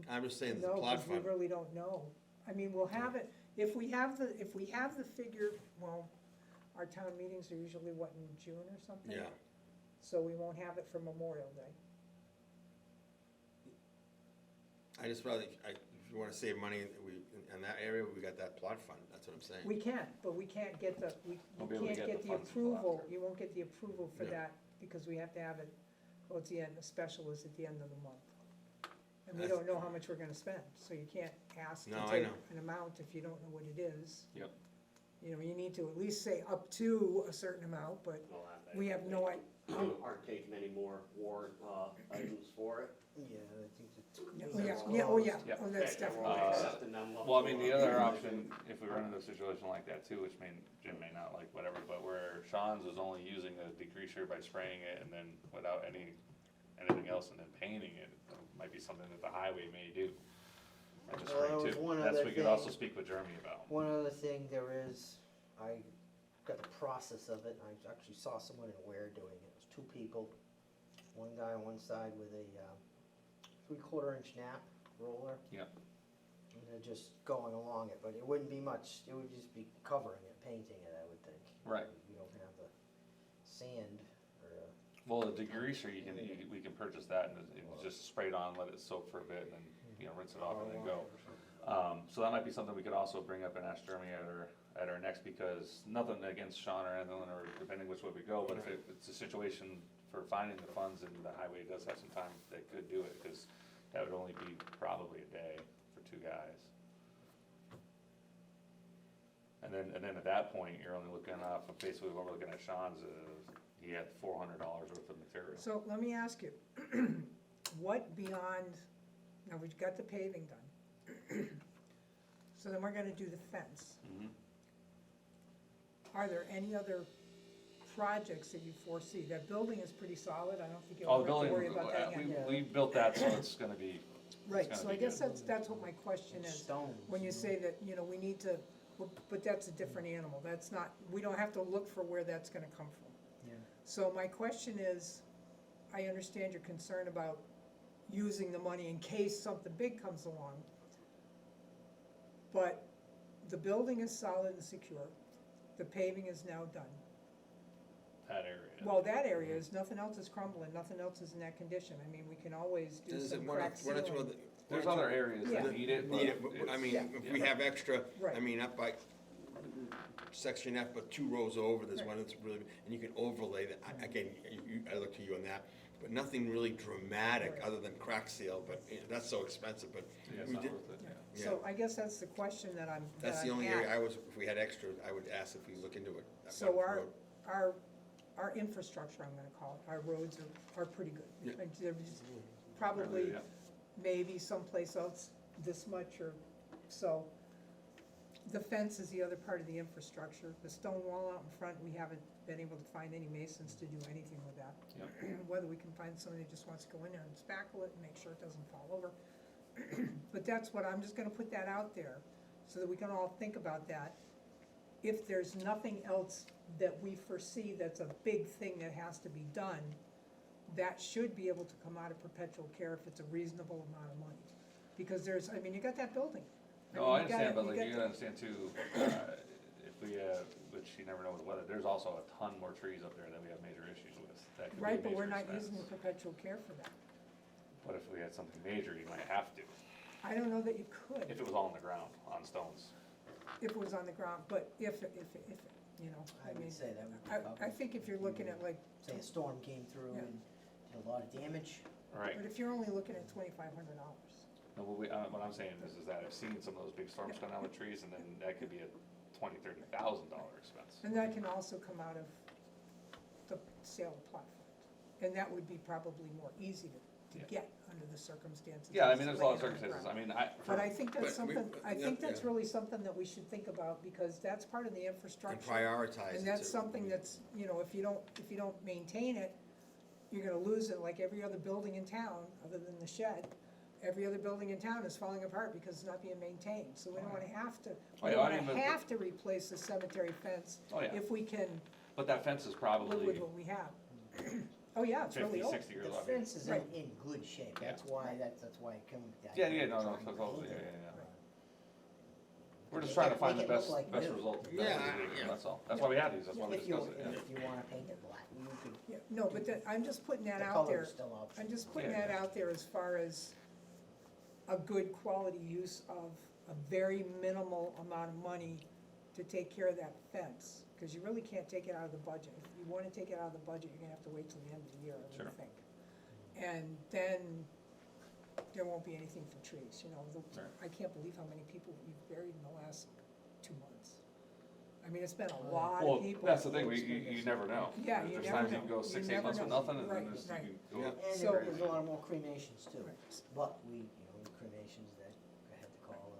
Speaker 2: I'm just saying, the
Speaker 3: No,
Speaker 2: plot
Speaker 3: because we
Speaker 2: fund,
Speaker 3: really don't know. I mean, we'll have it, if we have the figure, well, our town meetings are usually, what, in June or something?
Speaker 2: yeah.
Speaker 3: So we won't have it for Memorial Day.
Speaker 2: I just rather, if you wanna save money, in that area, we got that plot fund, that's what I'm saying.
Speaker 3: We can, but we can't get the,
Speaker 1: We'll be able
Speaker 3: we
Speaker 1: to
Speaker 3: can't
Speaker 1: get
Speaker 3: get
Speaker 1: the
Speaker 3: the
Speaker 1: funds until
Speaker 3: approval,
Speaker 1: after.
Speaker 3: you won't get the approval for
Speaker 2: Yeah.
Speaker 3: that, because we have to have it, well, it's the end, the special is at the end of the month. And we
Speaker 2: That's-
Speaker 3: don't know how much we're gonna spend, so you can't ask to
Speaker 2: No, I
Speaker 3: take
Speaker 2: know.
Speaker 3: an amount if you don't know what it is.
Speaker 1: Yep.
Speaker 3: You know, you need to at least say up to a certain amount, but we have no idea.
Speaker 5: Aren't taking any more warrant items for it.
Speaker 4: Yeah, I think
Speaker 3: Oh, yeah,
Speaker 1: Yep.
Speaker 3: oh, that's
Speaker 5: Okay,
Speaker 3: definitely.
Speaker 5: we're accepting them up
Speaker 1: Well, I mean, the
Speaker 5: for-
Speaker 1: other option, if we run into a situation like that too, which Jim may not like, whatever, but where Sean's was only using a degreaser by spraying it and then without anything else and then painting it, might be something that the highway may do. At the
Speaker 4: Well, there
Speaker 1: spring
Speaker 4: was
Speaker 1: too.
Speaker 4: one
Speaker 1: That's,
Speaker 4: other
Speaker 1: we could also
Speaker 4: thing.
Speaker 1: speak with Jeremy about.
Speaker 4: One other thing there is, I got the process of it, and I actually saw someone in Ware doing it. It was two people, one guy on one side with a 3/4 inch nap roller.
Speaker 1: Yep.
Speaker 4: And they're just going along it, but it wouldn't be much, it would just be covering it, painting it, I would think.
Speaker 1: Right.
Speaker 4: You don't have the sand or,
Speaker 1: Well, the degreaser, we can purchase that and it's just spray it on, let it soak for a bit and then, rinse it off and then go. So that might be something we could also bring up and ask Jeremy at our next, because nothing against Sean or anything, or depending which way we go, but if it's a situation for finding the funds and the highway does have some time, they could do it, because that would only be probably a day for two guys. And then at that point, you're only looking off, basically what we're looking at Sean's is, he had $400 worth of material.
Speaker 3: So let me ask you, what beyond, now we've got the paving done. So then we're gonna do the fence.
Speaker 1: Mhm.
Speaker 3: Are there any other projects that you foresee? That building is pretty solid, I don't think you'll
Speaker 1: Oh, the
Speaker 3: have to
Speaker 1: building,
Speaker 3: worry about that yet.
Speaker 1: we built that, so it's gonna be,
Speaker 3: Right,
Speaker 1: gonna
Speaker 3: so
Speaker 1: be
Speaker 3: I guess
Speaker 1: good.
Speaker 3: that's what my question is.
Speaker 4: stones.
Speaker 3: When you say that, we need to, but that's a different animal, that's not, we don't have to look for where that's gonna come from.
Speaker 4: Yeah.
Speaker 3: So my question is, I understand your concern about using the money in case something big comes along. But the building is solid and secure, the paving is now done.
Speaker 1: that area.
Speaker 3: Well, that area is, nothing else is crumbling, nothing else is in that condition, I mean, we can always do
Speaker 2: Does it,
Speaker 3: some
Speaker 2: one or
Speaker 3: crack
Speaker 2: one or two
Speaker 3: sealing.
Speaker 2: other.
Speaker 1: There's
Speaker 2: one or
Speaker 1: other
Speaker 2: two-
Speaker 1: areas
Speaker 3: Yeah.
Speaker 1: that need it, but
Speaker 2: Need it, but, I
Speaker 1: it's-
Speaker 2: mean,
Speaker 3: Yeah.
Speaker 2: if we have extra, I
Speaker 3: Right.
Speaker 2: mean, up by section F, but 2 rows over, there's
Speaker 3: Right.
Speaker 2: one that's really, and you can overlay that, again, I look to you on that, but nothing really dramatic,
Speaker 3: Right.
Speaker 2: other than crack seal, but that's so expensive, but
Speaker 1: Yeah, it's
Speaker 2: we
Speaker 1: not
Speaker 2: did,
Speaker 1: worth it, yeah.
Speaker 3: So I guess that's the question that I'm
Speaker 2: that's the
Speaker 3: I'm
Speaker 2: only
Speaker 3: at.
Speaker 2: area if we had extra, I would ask if we look into it. that
Speaker 3: So
Speaker 2: one road.
Speaker 3: our infrastructure, I'm gonna call it, our roads are pretty good.
Speaker 2: Yeah.
Speaker 3: And there's probably,
Speaker 1: Yeah.
Speaker 3: maybe someplace else this much or, so. The fence is the other part of the infrastructure. The stone wall out in front, we haven't been able to find any masons to do anything with that. Whether we can find somebody that just wants to go in there and spackle it and make sure it doesn't fall over. But that's what, I'm just gonna put that out there, so that we can all think about that. If there's nothing else that we foresee that's a big thing that has to be done, that should be able to come out of perpetual care if it's a reasonable amount of money. because there's, I mean, you got that building.
Speaker 1: No, I
Speaker 3: mean, you
Speaker 1: understand,
Speaker 3: gotta-
Speaker 1: but like,
Speaker 3: you
Speaker 1: you
Speaker 3: got
Speaker 1: gotta understand too, if we, which you never know with the weather, there's also a ton more trees up there that we have major issues with. That could be a
Speaker 3: Right, but we're
Speaker 1: major
Speaker 3: not using the
Speaker 1: expense.
Speaker 3: perpetual care for that.
Speaker 1: But if we had something major, you might have to,
Speaker 3: I don't know that you could,
Speaker 1: if it was all on the ground, on stones.
Speaker 3: if it was on the ground, but if, you know,
Speaker 4: I
Speaker 3: I mean,
Speaker 4: would say that would be
Speaker 3: I
Speaker 4: covered.
Speaker 3: think if you're looking at like,
Speaker 4: Say a storm came through
Speaker 3: Yeah.
Speaker 4: and did a lot of damage,
Speaker 1: Right.
Speaker 3: but if you're only looking at $2,500,
Speaker 1: No, but what I'm saying is that I've seen some of those big storms come down with trees, and then that could be a $20,000-$30,000 expense.
Speaker 3: and that can also come out of the sale of plot fund. And that would be probably more easy to
Speaker 1: Yeah.
Speaker 3: get under the circumstances.
Speaker 1: Yeah, I
Speaker 3: as
Speaker 1: mean, there's a lot of
Speaker 3: laying on the
Speaker 1: circumstances, I
Speaker 3: ground.
Speaker 1: mean,
Speaker 3: But I think that's
Speaker 2: But we-
Speaker 3: something, I think
Speaker 2: yeah,
Speaker 3: that's
Speaker 2: yeah.
Speaker 3: really something that we should think about, because that's part of the
Speaker 2: And
Speaker 3: infrastructure.
Speaker 2: prioritize it.
Speaker 3: And that's
Speaker 2: too.
Speaker 3: something that's, you know, if you don't maintain it, you're gonna lose it, like every other building in town, other than the shed. Every other building in town is falling apart because it's not being maintained, so we don't wanna have to,
Speaker 1: Oh,
Speaker 3: we
Speaker 1: yeah,
Speaker 3: don't
Speaker 1: I
Speaker 3: wanna
Speaker 1: mean, but-
Speaker 3: have to replace the cemetery fence
Speaker 1: Oh, yeah,
Speaker 3: if we can
Speaker 1: but that fence is
Speaker 3: live
Speaker 1: probably
Speaker 3: with what we have. Oh, yeah, it's
Speaker 1: 50,
Speaker 3: really old.
Speaker 1: 60 years
Speaker 4: the
Speaker 1: old. I mean,
Speaker 4: fence is
Speaker 3: Right.
Speaker 4: in good shape,
Speaker 1: Yeah.
Speaker 4: that's why it came with that.
Speaker 1: Yeah, yeah, no,
Speaker 4: trying to
Speaker 1: totally,
Speaker 4: paint
Speaker 1: yeah,
Speaker 4: it.
Speaker 1: yeah, yeah.
Speaker 4: Right.
Speaker 1: We're just
Speaker 4: Make
Speaker 1: trying
Speaker 4: it-
Speaker 1: to find the
Speaker 4: make it look
Speaker 1: best,
Speaker 4: like
Speaker 1: best
Speaker 4: new.
Speaker 1: result.
Speaker 2: Yeah, yeah.
Speaker 1: That's all, that's why we have these, that's why we
Speaker 4: If you,
Speaker 1: discuss it, yeah.
Speaker 4: if you wanna paint it black, you could,
Speaker 3: Yeah, no, but that, I'm just putting that
Speaker 4: the
Speaker 3: out there,
Speaker 4: color's still optional.
Speaker 3: I'm just putting
Speaker 1: Yeah.
Speaker 3: that out there as far as a good quality use of a very minimal amount of money to take care of that fence, cause you really can't take it out of the budget. If you wanna take it out of the budget, you're gonna have to wait till the end of the year, I
Speaker 1: Sure.
Speaker 3: would think. And then there won't be anything for trees, you know,
Speaker 1: Right.
Speaker 3: I can't believe how many people you've buried in the last 2 months. I mean, it's been a
Speaker 4: Well,
Speaker 3: lot
Speaker 1: Well,
Speaker 3: of people.
Speaker 1: that's the thing, you never know.
Speaker 3: Yeah, you
Speaker 1: There's
Speaker 3: never
Speaker 1: times you
Speaker 3: know.
Speaker 1: can go
Speaker 3: You
Speaker 1: 6, 8
Speaker 3: never
Speaker 1: months with
Speaker 3: know.
Speaker 1: nothing, and then
Speaker 3: Right,
Speaker 1: there's,
Speaker 3: right.
Speaker 1: you can
Speaker 2: Yeah.
Speaker 1: go.
Speaker 4: And
Speaker 3: So-
Speaker 4: there's a lot more cremations too,
Speaker 3: Right.
Speaker 4: but we, the cremations that I had to call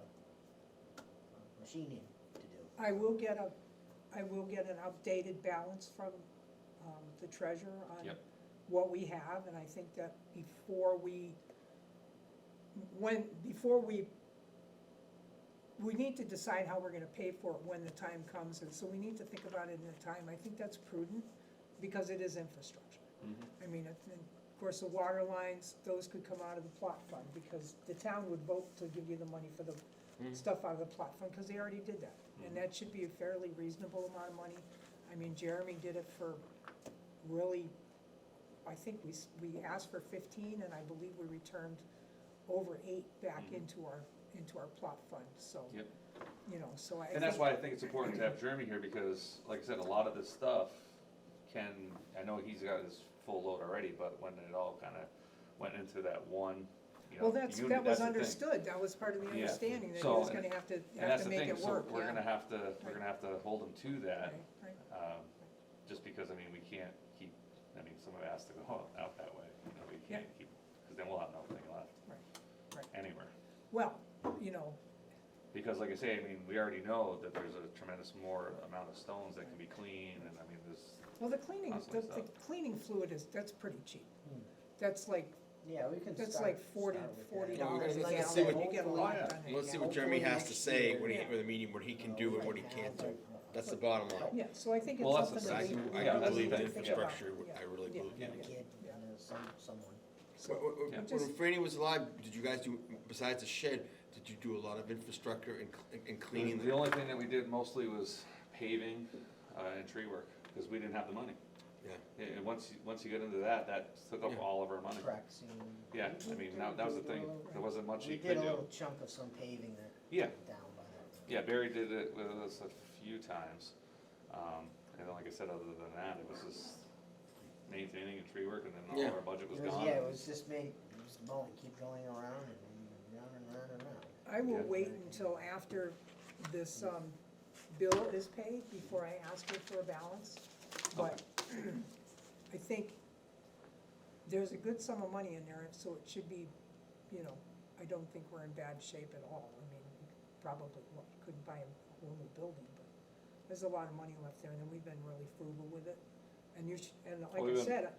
Speaker 4: a machine in to do.
Speaker 3: I will get an updated balance from, the treasurer on
Speaker 1: Yep.
Speaker 3: what we have, and I think that before we need to decide how we're gonna pay for it when the time comes, and so we need to think about it in a time, I think that's prudent, because it is infrastructure.
Speaker 1: Mhm.
Speaker 3: I mean, and of course, the water lines, those could come out of the plot fund, because the town would vote to give you the money for the stuff out of the plot fund, because they already did that. And that should be a fairly reasonable amount of money. I mean, Jeremy did it for really, I think we asked for 15, and I believe we returned over 8 back into our plot fund, so.
Speaker 1: Yep.
Speaker 3: You know, so I
Speaker 1: And that's
Speaker 3: think-
Speaker 1: why I think it's important to have Jeremy here, because, like I said, a lot of this stuff I know he's got his full load already, but when it all kinda went into that one, you know,
Speaker 3: Well, that
Speaker 1: unit,
Speaker 3: was
Speaker 1: that's the thing.
Speaker 3: understood, that was part of the
Speaker 1: Yeah.
Speaker 3: understanding, that he
Speaker 1: So,
Speaker 3: was gonna have
Speaker 1: And
Speaker 3: to
Speaker 1: that's the
Speaker 3: make
Speaker 1: thing,
Speaker 3: it
Speaker 1: so
Speaker 3: work,
Speaker 1: we're
Speaker 3: yeah.
Speaker 1: gonna have to hold him to that,
Speaker 3: Right, right.
Speaker 1: just because, I mean, we can't keep, I mean, some of it has to go out that way, you know, we
Speaker 3: Yeah.
Speaker 1: can't keep, cause then we'll have nothing left.
Speaker 3: Right, right.
Speaker 1: Anywhere,
Speaker 3: Well, you know,
Speaker 1: because like I say, I mean, we already know that there's a tremendous more amount of stones that can be cleaned, and I mean, there's,
Speaker 3: well, the cleaning,
Speaker 1: Constantly
Speaker 3: the
Speaker 1: stuff.
Speaker 3: cleaning fluid that's pretty cheap.
Speaker 4: Hmm.
Speaker 3: That's like,
Speaker 4: Yeah, we can start.
Speaker 3: that's like
Speaker 4: start with that.
Speaker 3: $40
Speaker 2: Yeah, we're
Speaker 3: a
Speaker 2: gonna- let's
Speaker 3: gallon,
Speaker 2: see what-
Speaker 3: and you get a
Speaker 1: Oh,
Speaker 3: lot
Speaker 1: yeah.
Speaker 3: done. in a
Speaker 2: Let's see
Speaker 3: gallon.
Speaker 2: what Jeremy has to say
Speaker 4: Hopefully
Speaker 2: when he,
Speaker 3: next
Speaker 2: with the meeting, what he can do and what he can't do. That's the bottom line.
Speaker 3: Yeah, so I think it's
Speaker 1: Well, that's
Speaker 3: something
Speaker 1: the
Speaker 3: that
Speaker 2: I
Speaker 3: we.
Speaker 2: do,
Speaker 1: Yeah,
Speaker 2: I
Speaker 1: that's
Speaker 2: do
Speaker 1: the
Speaker 2: believe in
Speaker 1: thing.
Speaker 2: infrastructure,
Speaker 3: Yeah.
Speaker 2: I really
Speaker 3: Yeah.
Speaker 2: believe.
Speaker 4: A kid, someone.
Speaker 3: So,
Speaker 2: When
Speaker 1: Yeah.
Speaker 2: when Franny was alive, did you guys do, besides the shed, did you do a lot of infrastructure and cleaning?
Speaker 1: the only thing that we did mostly was paving, and tree work, cause we didn't have the money.
Speaker 2: Yeah.
Speaker 1: And once you get into that took up
Speaker 2: Yeah.
Speaker 1: all of our money.
Speaker 4: Tracks and.
Speaker 1: Yeah, I mean, that was the thing, there wasn't much
Speaker 4: We
Speaker 1: you
Speaker 4: did
Speaker 1: could
Speaker 4: a
Speaker 1: do.
Speaker 4: little chunk of some paving that
Speaker 1: Yeah.
Speaker 4: went down by that.
Speaker 1: Yeah, Barry did it with us a few times, and then, like I said, other than that, it was just maintaining and tree work, and then all
Speaker 2: Yeah.
Speaker 1: of our budget was
Speaker 4: It was,
Speaker 1: gone.
Speaker 4: yeah, it was just keep going around and round and round and round.
Speaker 3: I will
Speaker 1: Yeah.
Speaker 3: wait until after this, bill is paid before I ask her for a balance. But I think there's a good sum of money in there, so it should be, you know, I don't think we're in bad shape at all. I mean, we probably couldn't buy a whole new building, but there's a lot of money left there, and then we've been really frugal with it. And and like
Speaker 1: Well,
Speaker 3: I
Speaker 1: we've
Speaker 3: said,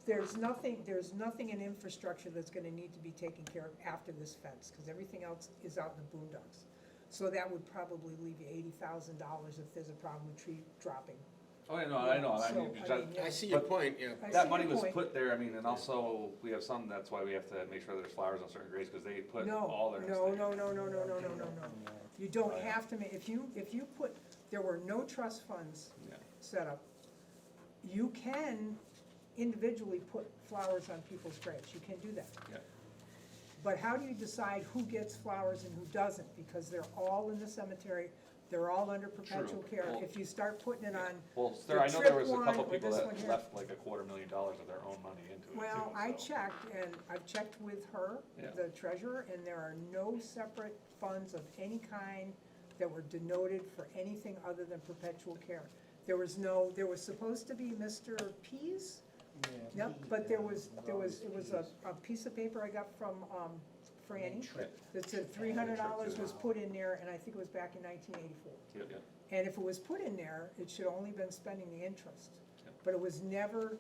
Speaker 3: there's nothing in infrastructure that's gonna need to be taken care of after this fence, cause everything else is out in the boondocks. So that would probably leave you $80,000 if there's a problem with tree dropping.
Speaker 1: Oh, yeah, no, I know, I
Speaker 3: So,
Speaker 1: mean,
Speaker 3: I mean, yeah.
Speaker 2: I see your
Speaker 1: But-
Speaker 2: point, yeah.
Speaker 3: I see
Speaker 1: that money
Speaker 3: your
Speaker 1: was
Speaker 3: point.
Speaker 1: put there, I mean, and also, we have some, that's why we have to make sure there's flowers on certain grades, cause they put
Speaker 3: No,
Speaker 1: all their.
Speaker 3: no, no, no, no, no, no, no, no.
Speaker 4: Yeah.
Speaker 3: You don't
Speaker 1: Oh, yeah.
Speaker 3: have to if you put, there were no trust funds
Speaker 1: Yeah.
Speaker 3: set up. You can individually put flowers on people's graves, you can do that.
Speaker 1: Yeah.
Speaker 3: But how do you decide who gets flowers and who doesn't? Because they're all in the cemetery, they're all under perpetual
Speaker 1: True.
Speaker 3: care.
Speaker 1: Well-
Speaker 3: If you start putting it on,
Speaker 1: Well,
Speaker 3: the
Speaker 1: I know there
Speaker 3: trip
Speaker 1: was a
Speaker 3: one
Speaker 1: couple
Speaker 3: or
Speaker 1: people
Speaker 3: this
Speaker 1: that
Speaker 3: one here.
Speaker 1: left like $250,000 of their own money into it too,
Speaker 3: well, I
Speaker 1: so.
Speaker 3: checked, and I've checked with her,
Speaker 1: Yeah.
Speaker 3: the treasurer, and there are no separate funds of any kind that were denoted for anything other than perpetual care. There was supposed to be Mr. Pease,
Speaker 4: Yeah,
Speaker 3: yep,
Speaker 4: he,
Speaker 3: but there
Speaker 4: uh,
Speaker 3: was
Speaker 4: always
Speaker 3: a piece of paper I got from, Franny,
Speaker 4: Trip.
Speaker 3: that said $300 was put in there, and I think it was back in 1984.
Speaker 1: Yep, yep.
Speaker 3: And if it was put in there, it should only been spending the interest.
Speaker 1: Yep.
Speaker 3: But it was never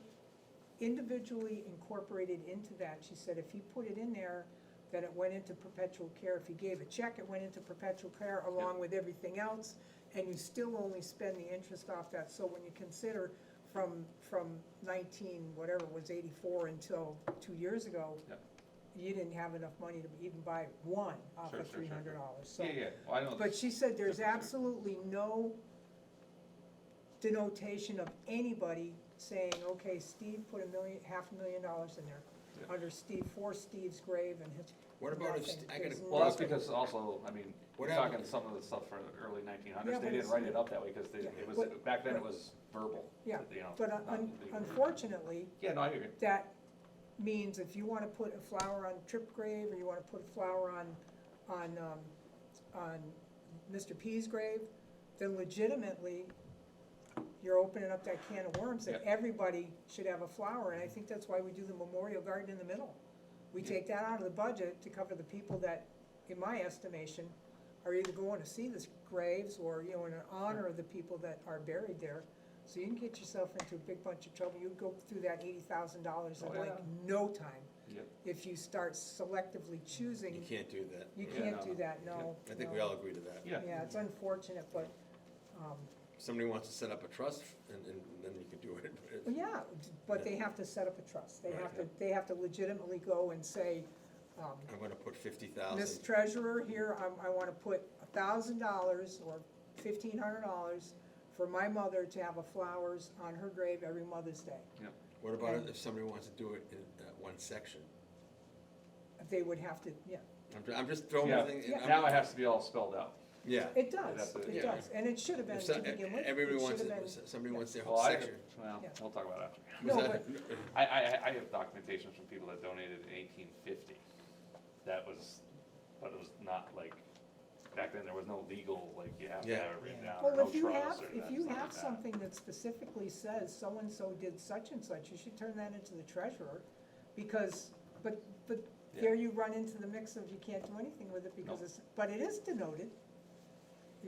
Speaker 3: individually incorporated into that. She said if he put it in there, then it went into perpetual care. If he gave a check, it went into perpetual care along with everything else, and you still only spend the interest off that. So when you consider from whatever it was, 84 until 2 years ago,
Speaker 1: Yep.
Speaker 3: you didn't have enough money to even buy one off
Speaker 1: Sure,
Speaker 3: of
Speaker 1: sure, sure, sure.
Speaker 3: $300. So.
Speaker 1: Yeah, yeah, well, I know.
Speaker 3: But she said there's
Speaker 1: Different,
Speaker 3: absolutely no denotation of anybody saying, okay, Steve put $500,000 in there,
Speaker 1: Yeah.
Speaker 3: under Steve, for Steve's grave and his.
Speaker 2: What about if,
Speaker 3: nothing.
Speaker 2: I gotta,
Speaker 3: There's
Speaker 1: Well, that's
Speaker 3: nothing.
Speaker 1: because also, I mean,
Speaker 2: What
Speaker 1: we're
Speaker 2: happened-
Speaker 1: talking some of the stuff from the early 1900s,
Speaker 3: Yeah,
Speaker 1: they
Speaker 3: but
Speaker 1: didn't
Speaker 3: it's-
Speaker 1: write it up that way, cause
Speaker 3: Yeah,
Speaker 1: it was,
Speaker 3: but-
Speaker 1: back then it
Speaker 3: but-
Speaker 1: was verbal.
Speaker 3: Yeah,
Speaker 1: you know,
Speaker 3: But
Speaker 1: not legal.
Speaker 3: unfortunately,
Speaker 1: Yeah, no, I hear you.
Speaker 3: that means if you wanna put a flower on Tripp grave, or you wanna put a flower on Mr. P's grave, then legitimately, you're opening up that can of worms, that
Speaker 1: Yeah.
Speaker 3: everybody should have a flower, and I think that's why we do the memorial garden in the middle. We
Speaker 1: Yeah.
Speaker 3: take that out of the budget to cover the people that, in my estimation, are either going to see the graves, or, you know, in honor of the people that are buried there. So you can get yourself into a big bunch of trouble, you go through that $80,000 in
Speaker 1: Oh,
Speaker 3: like
Speaker 1: yeah.
Speaker 3: no time,
Speaker 1: Yep.
Speaker 3: if you start selectively choosing.
Speaker 2: you can't do that.
Speaker 3: You
Speaker 1: Yeah,
Speaker 3: can't
Speaker 1: no,
Speaker 3: do
Speaker 1: no.
Speaker 3: that, no.
Speaker 2: I think
Speaker 3: no.
Speaker 2: we all agree to that.
Speaker 1: Yeah.
Speaker 3: Yeah, it's unfortunate, but,
Speaker 2: If somebody wants to set up a trust, and then you can do it.
Speaker 3: well, yeah, but they have to set up a trust.
Speaker 2: Right,
Speaker 3: They have to legitimately go and say,
Speaker 2: I'm gonna put
Speaker 3: Miss
Speaker 2: 50,000,
Speaker 3: Treasurer, here, I wanna put $1,000 or $1,500 for my mother to have a flowers on her grave every Mother's Day.
Speaker 2: what about if somebody wants to do it in one section?
Speaker 3: They would have to, yeah,
Speaker 2: I'm just throwing
Speaker 1: Yeah.
Speaker 2: everything.
Speaker 3: Yeah.
Speaker 1: Now it has to be all spelled out.
Speaker 2: Yeah.
Speaker 3: it does,
Speaker 1: That's it,
Speaker 3: it
Speaker 2: yeah.
Speaker 3: does, and it should have been
Speaker 2: If
Speaker 3: to begin with.
Speaker 2: everybody
Speaker 3: It
Speaker 2: wants,
Speaker 3: should have
Speaker 2: somebody wants their
Speaker 1: Well,
Speaker 2: whole
Speaker 1: I,
Speaker 2: section.
Speaker 1: well,
Speaker 3: Yeah.
Speaker 1: we'll talk about it after.
Speaker 3: No,
Speaker 2: Was that-
Speaker 1: I have documentation from people that donated in 1850. That was, but it was not like, back then there was no legal, like, you have to
Speaker 2: Yeah.
Speaker 1: have it written
Speaker 4: Yeah.
Speaker 1: down, or
Speaker 3: Well,
Speaker 1: no
Speaker 3: if you have,
Speaker 1: trust, or
Speaker 3: if
Speaker 1: that,
Speaker 3: you
Speaker 1: stuff
Speaker 3: have
Speaker 1: like that.
Speaker 3: something that specifically says so-and-so did such and such, you should turn that into the treasurer, because, but there you run into the mix of you can't do anything with it because
Speaker 1: No.
Speaker 3: it's, but it is denoted.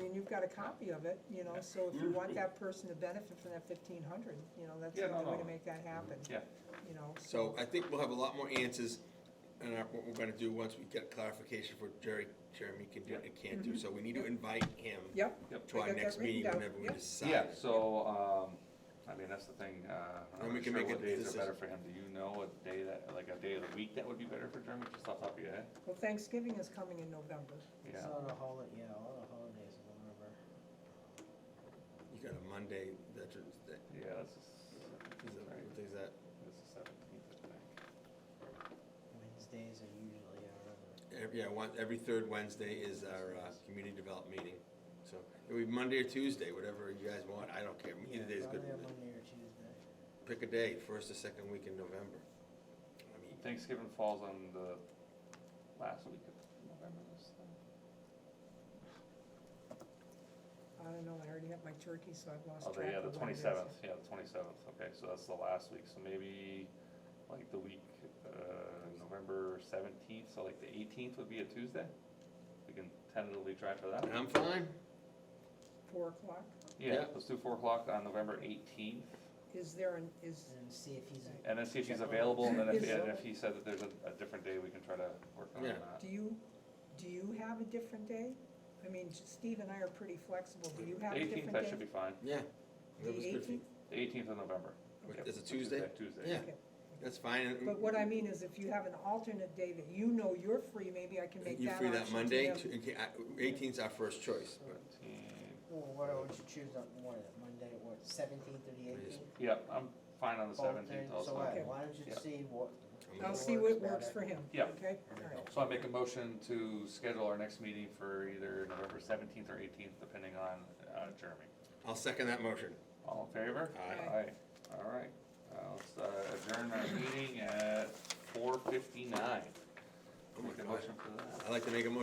Speaker 3: And you've got a copy of it, you know,
Speaker 1: Yeah.
Speaker 3: so if you want that person to benefit from that 1,500, you know, that's the
Speaker 1: Yeah, no,
Speaker 3: only way
Speaker 1: no.
Speaker 3: to make that happen,
Speaker 1: Yeah,
Speaker 3: you know,
Speaker 2: So I think we'll have a lot more answers in what we're gonna do once we get clarification for Jeremy can do and can't do. So we need to invite him
Speaker 3: Yep.
Speaker 1: yep.
Speaker 2: to our
Speaker 3: I got that
Speaker 2: next meeting
Speaker 3: written down.
Speaker 2: whenever we
Speaker 3: Yep.
Speaker 2: decide.
Speaker 1: Yeah, so, I mean, that's the thing, I'm
Speaker 2: And we
Speaker 1: not
Speaker 2: can
Speaker 1: sure
Speaker 2: make
Speaker 1: what
Speaker 2: a
Speaker 1: days are
Speaker 2: decision.
Speaker 1: better for him. Do you know a day that, like a day of the week that would be better for Jeremy, just off the top of your head?
Speaker 3: Well, Thanksgiving is coming in November.
Speaker 4: It's
Speaker 1: Yeah.
Speaker 4: not a holiday, yeah, all the holidays in November.
Speaker 2: You got a Monday, Veterans Day.
Speaker 1: Yeah, that's,
Speaker 2: What day is that?
Speaker 1: that's the 17th, I think.
Speaker 4: Wednesdays are usually our
Speaker 2: Every third Wednesday is our community development meeting. So it'll be Monday or Tuesday, whatever you guys want. I don't care. Either day is good.
Speaker 4: Probably a Monday or Tuesday.
Speaker 2: Pick a day, first or second week in November. I mean,
Speaker 1: Thanksgiving falls on the last week of November this time.
Speaker 3: I don't know, I already have my turkey, so I've lost
Speaker 1: Oh,
Speaker 3: track
Speaker 1: yeah, the
Speaker 3: of when it is.
Speaker 1: 27th, yeah, the 27th, okay, so that's the last week, so maybe like the week, November 17th, so like the 18th would be a Tuesday? We can tentatively try for that?
Speaker 2: I'm fine.
Speaker 3: 4 o'clock,
Speaker 1: Yeah,
Speaker 2: Yeah.
Speaker 1: let's do 4 o'clock on November 18th,
Speaker 3: is there an, is,
Speaker 4: And see if he's.
Speaker 1: and then see if he's
Speaker 4: Check on-
Speaker 1: available, and then
Speaker 3: Is-
Speaker 1: and if he said that there's a different day, we can try to work on
Speaker 2: Yeah.
Speaker 1: that.
Speaker 3: do you have a different day? I mean, Steve and I are pretty flexible, do you have a different day?
Speaker 1: 18th, that should be fine.
Speaker 2: Yeah. Whatever's good for you.
Speaker 3: The 18th?
Speaker 1: The 18th of November.
Speaker 2: What,
Speaker 1: Yep,
Speaker 2: is it
Speaker 1: which
Speaker 2: Tuesday?
Speaker 1: that Tuesday.
Speaker 2: Yeah,
Speaker 3: Okay.
Speaker 2: that's fine.
Speaker 3: But what I mean is if you have an alternate day that you know you're free, maybe I can make
Speaker 2: You
Speaker 3: that
Speaker 2: free that
Speaker 3: option
Speaker 2: Monday?
Speaker 3: to him.
Speaker 2: 18th's our first choice.
Speaker 1: 17th.
Speaker 4: Well, what would you choose on, what, Monday, what, 17th or the 18th?
Speaker 1: Yep, I'm fine on the 17th
Speaker 4: So
Speaker 1: also.
Speaker 4: what,
Speaker 3: Okay.
Speaker 4: why don't you
Speaker 1: Yeah.
Speaker 4: see what?
Speaker 3: I'll see what works
Speaker 4: better.
Speaker 3: for him,
Speaker 1: Yeah.
Speaker 3: okay? All right.
Speaker 1: So I make a motion to schedule our next meeting for either November 17th or 18th, depending on Jeremy.
Speaker 2: I'll second that motion.
Speaker 1: All in favor?
Speaker 2: Aye.
Speaker 1: Aye. All right, let's adjourn our meeting at 4:59.
Speaker 2: Oh my
Speaker 1: Make a
Speaker 2: God.
Speaker 1: motion for that.
Speaker 2: I'd like to make a motion